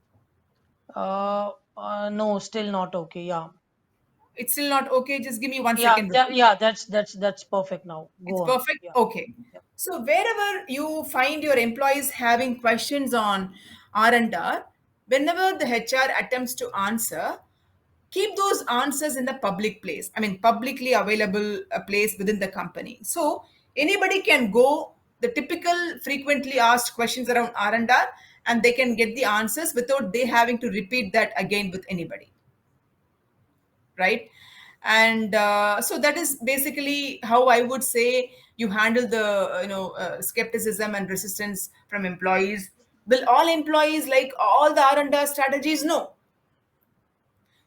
No, still not okay. Yeah, It's still not okay. Just give me one yeah, second, Vipul. yeah. That's perfect now. It's Go on. perfect. Yeah, Okay. yeah. So wherever you find your employees having questions on R&R, whenever the HR attempts to answer, keep those answers in the public place. I mean, publicly available place within the company. So anybody can go the typical frequently asked questions around R&R, and they can get the answers without they having to repeat that again with anybody, right? And so that is basically how I would say you handle the skepticism and resistance from employees. Will all employees like all the R&R strategies? No.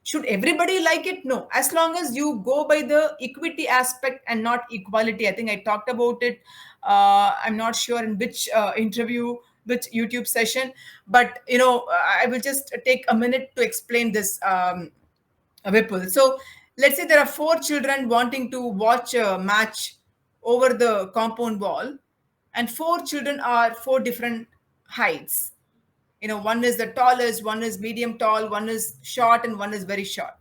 Should everybody like it? No. As long as you go by the equity aspect and not equality. I think I talked about it. I'm not sure in which interview, which YouTube session, but I will just take a minute to explain this, Vipul. So let's say there are four children wanting to watch a match over the compound wall, and four children are four different heights. One is the tallest, one is medium tall, one is short, and one is very short.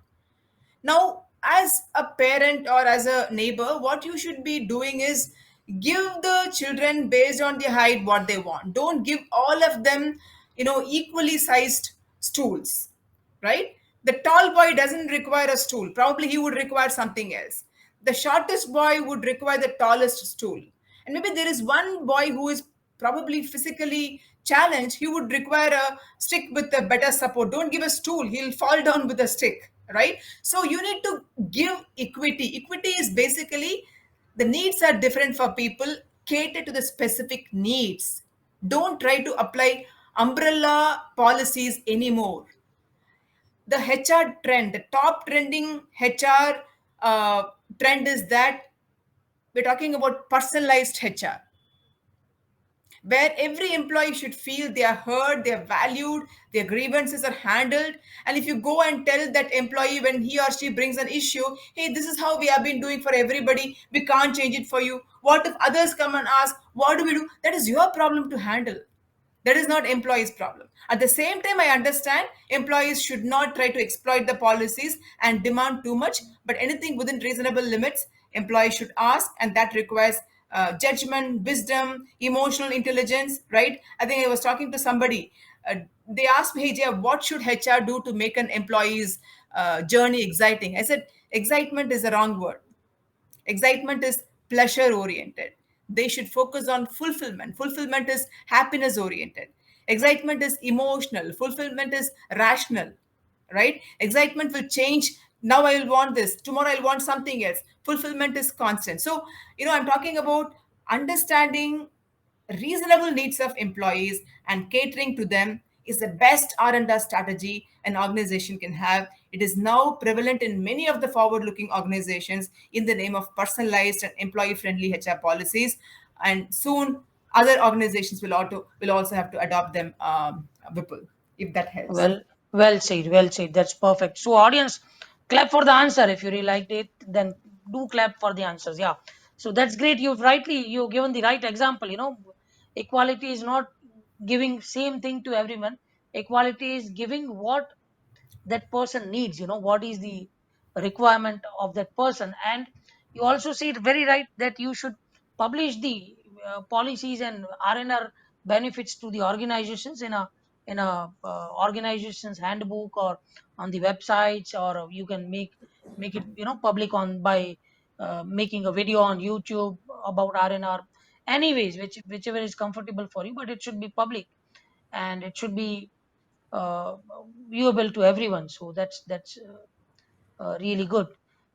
Now, as a parent or as a neighbor, what you should be doing is give the children based on their height what they want. Don't give all of them, equally sized stools, right? The tall boy doesn't require a stool. Probably he would require something else. The shortest boy would require the tallest stool. And maybe there is one boy who is probably physically challenged. He would require a stick with a better support. Don't give a stool. He'll fall down with a stick, right? So you need to give equity. Equity is basically the needs are different for people, cater to the specific needs. Don't try to apply umbrella policies anymore. The HR trend, the top trending HR trend is that we're talking about personalized HR, where every employee should feel they are heard, they are valued, their grievances are handled. And if you go and tell that employee when he or she brings an issue, hey, this is how we have been doing for everybody, we can't change it for you. What if others come and ask, what do we do? That is your problem to handle. That is not employees' problem. At the same time, I understand employees should not try to exploit the policies and demand too much, but anything within reasonable limits, employees should ask, and that requires judgment, wisdom, emotional intelligence, right? I think I was talking to somebody. They asked me, hey, Jaya, what should HR do to make an employee's journey exciting? I said, excitement is the wrong word. Excitement is pleasure oriented. They should focus on fulfillment. Fulfillment is happiness oriented. Excitement is emotional. Fulfillment is rational, right? Excitement will change. Now I will want this. Tomorrow I'll want something else. Fulfillment is constant. So, I'm talking about understanding reasonable needs of employees and catering to them is the best R&D strategy an organization can have. It is now prevalent in many of the forward-looking organizations in the name of personalized and employee-friendly HR policies, and soon other organizations will also have to adopt them. Vipul, if that helps. Well, well said, well said. That's perfect. So, audience, clap for the answer. If you really liked it, then do clap for the answers. Yeah. So that's great. You've given the right example. Equality is not giving same thing to everyone. Equality is giving what that person needs. What is the requirement of that person. And you also see it very right that you should publish the policies and R&R benefits to the organizations in a organization's handbook or on the websites, or you can make it public on by making a video on YouTube about R&R. Anyways, whichever is comfortable for you, but it should be public and it should be uh, viewable to everyone. So that's really good.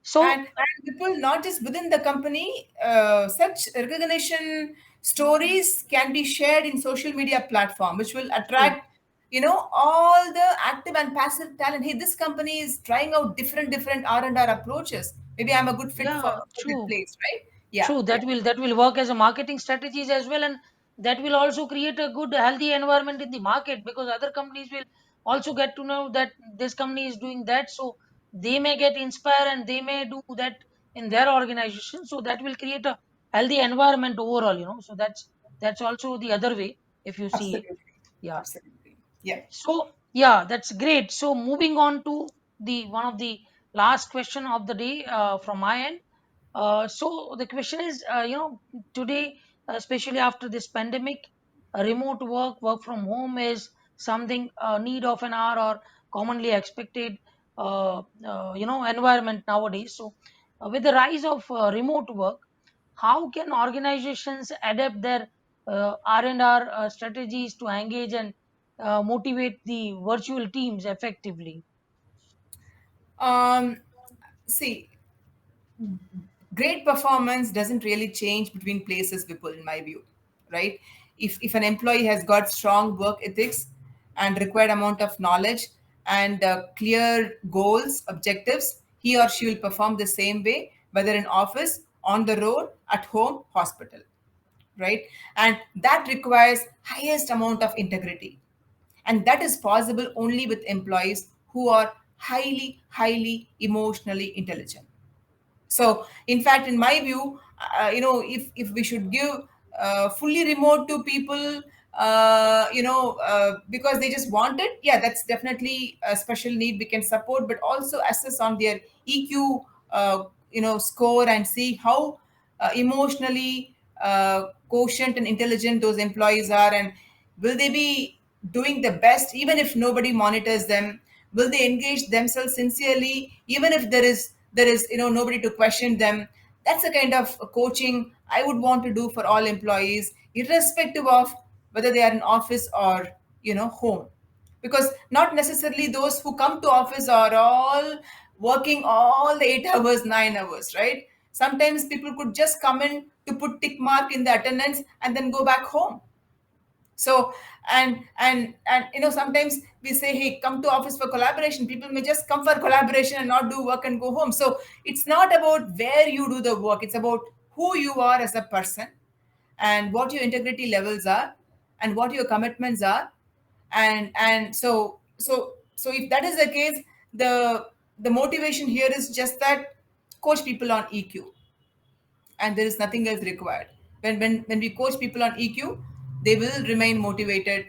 So And people, not just within the company, such recognition stories can be shared in social media platform, which will true. attract, all the active and passive talent. Hey, this company is trying out different R&R approaches. Maybe I'm a good fit Yeah, for this true. place, right? Yeah, True, yeah, that will work as a marketing strategies as well, and that will also create a good healthy environment in the market, because other companies will also get to know that this company is doing that, so they may get inspired and they may do that in their organization. So that will create a healthy environment overall. So that's also the other way if you see it. absolutely, Yeah. absolutely, yeah. So yeah, that's great. So moving on to the one of the last question of the day from my end. So the question is, today, especially after this pandemic, remote work from home is something need of an hour or commonly expected. environment nowadays. So with the rise of remote work, how can organizations adapt their R&R strategies to engage and motivate the virtual teams effectively? Um, See, great performance doesn't really change between places, Vipul, in my view, right? If an employee has got strong work ethics and required amount of knowledge and clear goals, objectives, he or she will perform the same way, whether in office, on the road, at home, hospital, right? And that requires highest amount of integrity, and that is possible only with employees who are highly emotionally intelligent. So in fact, in my view, if we should give fully remote to people, because they just want it, yeah, that's definitely a special need we can support, but also assess on their EQ score and see how emotionally quotient and intelligent those employees are, and will they be doing the best even if nobody monitors them? Will they engage themselves sincerely even if there is nobody to question them? That's the kind of coaching I would want to do for all employees, irrespective of whether they are in office or home, because not necessarily those who come to office are all working all the 8 hours, 9 hours, right? Sometimes people could just come in to put tick mark in the attendance and then go back home. So and sometimes we say, hey, come to office for collaboration. People may just come for collaboration and not do work and go home. So it's not about where you do the work, it's about who you are as a person, and what your integrity levels are, and what your commitments are. And so if that is the case, the motivation here is just that, coach people on EQ, and there is nothing else required. When we coach people on EQ, they will remain motivated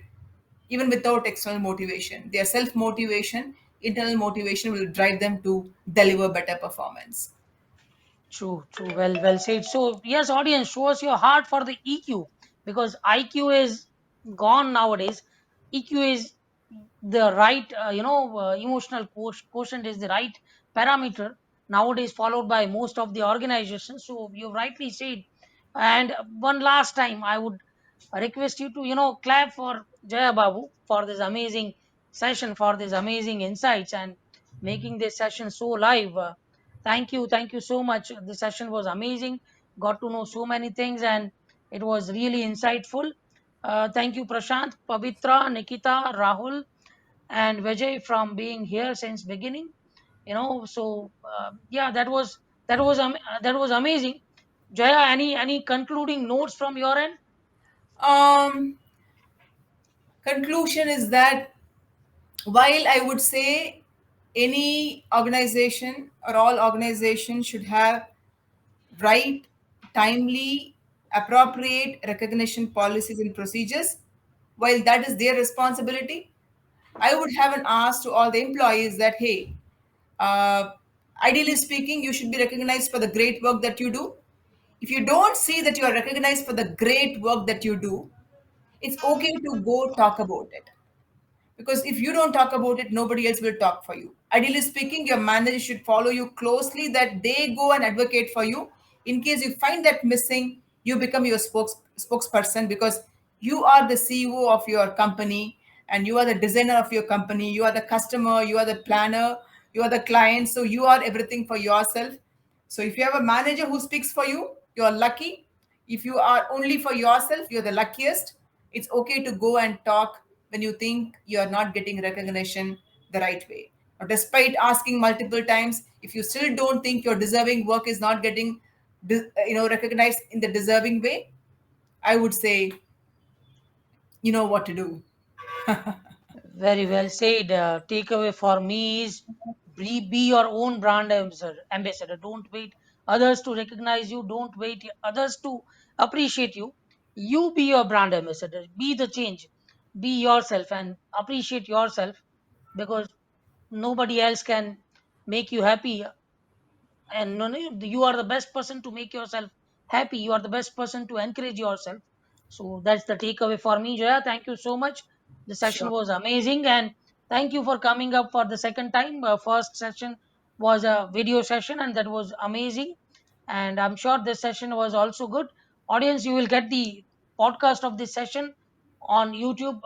even without external motivation. Their self motivation, internal motivation will drive them to deliver better performance. True, true. Well, well said. So, yes, audience, show us your heart for the EQ, because IQ is gone nowadays. EQ is the right, emotional quotient is the right parameter nowadays, followed by most of the organizations. So, you rightly said. And one last time, I would request you to, clap for Jaya Babu for this amazing session, for this amazing insights, and making this session so live. Thank you so much. The session was amazing. Got to know so many things, and it was really insightful. Thank you, Prashant, Pavitra, Nikita, Rahul, and Vijay from being here since beginning. So yeah, that was amazing. Jaya, any concluding notes from your end? Um, Conclusion is that while I would say any organization or all organizations should have right, timely, appropriate recognition policies and procedures, while that is their responsibility, I would have an ask to all the employees that, hey, uh, ideally speaking, you should be recognized for the great work that you do. If you don't see that you are recognized for the great work that you do, it's okay to go talk about it, because if you don't talk about it, nobody else will talk for you. Ideally speaking, your manager should follow you closely, that they go and advocate for you. In case you find that missing, you become your spokesperson, because you are the CEO of your company, and you are the designer of your company, you are the customer, you are the planner, you are the client, so you are everything for yourself. So if you have a manager who speaks for you, you are lucky. If you are only for yourself, you're the luckiest. It's okay to go and talk when you think you are not getting recognition the right way. Or despite asking multiple times, if you still don't think your deserving work is not getting recognized in the deserving way, I would say you know what to do. Very well said. Takeaway for me is be your own brand ambassador. Don't wait others to recognize you. Don't wait others to appreciate you. You be your brand ambassador. Be the change. Be yourself and appreciate yourself, because nobody else can make you happy. And no, no, you are the best person to make yourself happy. You are the best person to encourage yourself. So that's the takeaway for me, Jaya. Thank you so much. The session Sure. was amazing, and Thank you for coming up for the second time. First session was a video session, and that was amazing. And I'm sure this session was also good. Audience, you will get the podcast of this session on YouTube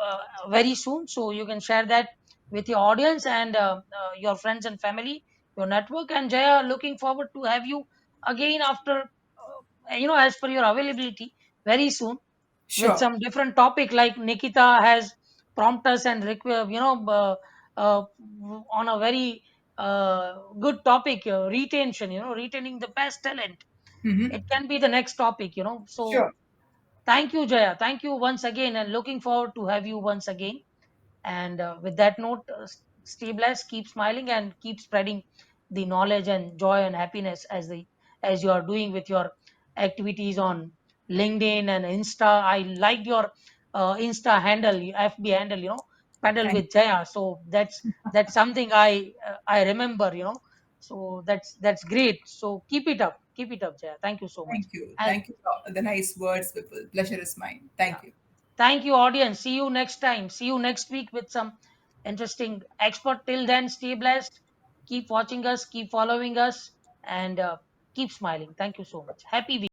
very soon, so you can share that with your audience and your friends and family, your network. And Jaya, looking forward to have you again after, as per your availability, very soon with Sure. some different topic, like Nikita has prompted us and on a very good topic, retention, retaining the best talent. Hmm. It can be the next topic, so Sure. thank you, Jaya, thank you once again, and looking forward to have you once again. And with that note, stay blessed, keep smiling, and keep spreading the knowledge and joy and happiness as you are doing with your activities on LinkedIn and Insta. I liked your Insta handle, FB handle, pedal Thank with Jaya. So that's something I remember, So that's great. So keep it up, Jaya. Thank you so much. Thank you. And Thank you for the nice words, people. Pleasure is mine. Thank yeah. you. Thank you, audience. See you next time. See you next week with some interesting expert. Till then, stay blessed. Keep watching us, keep following us, and keep smiling. Thank you so much. Happy week.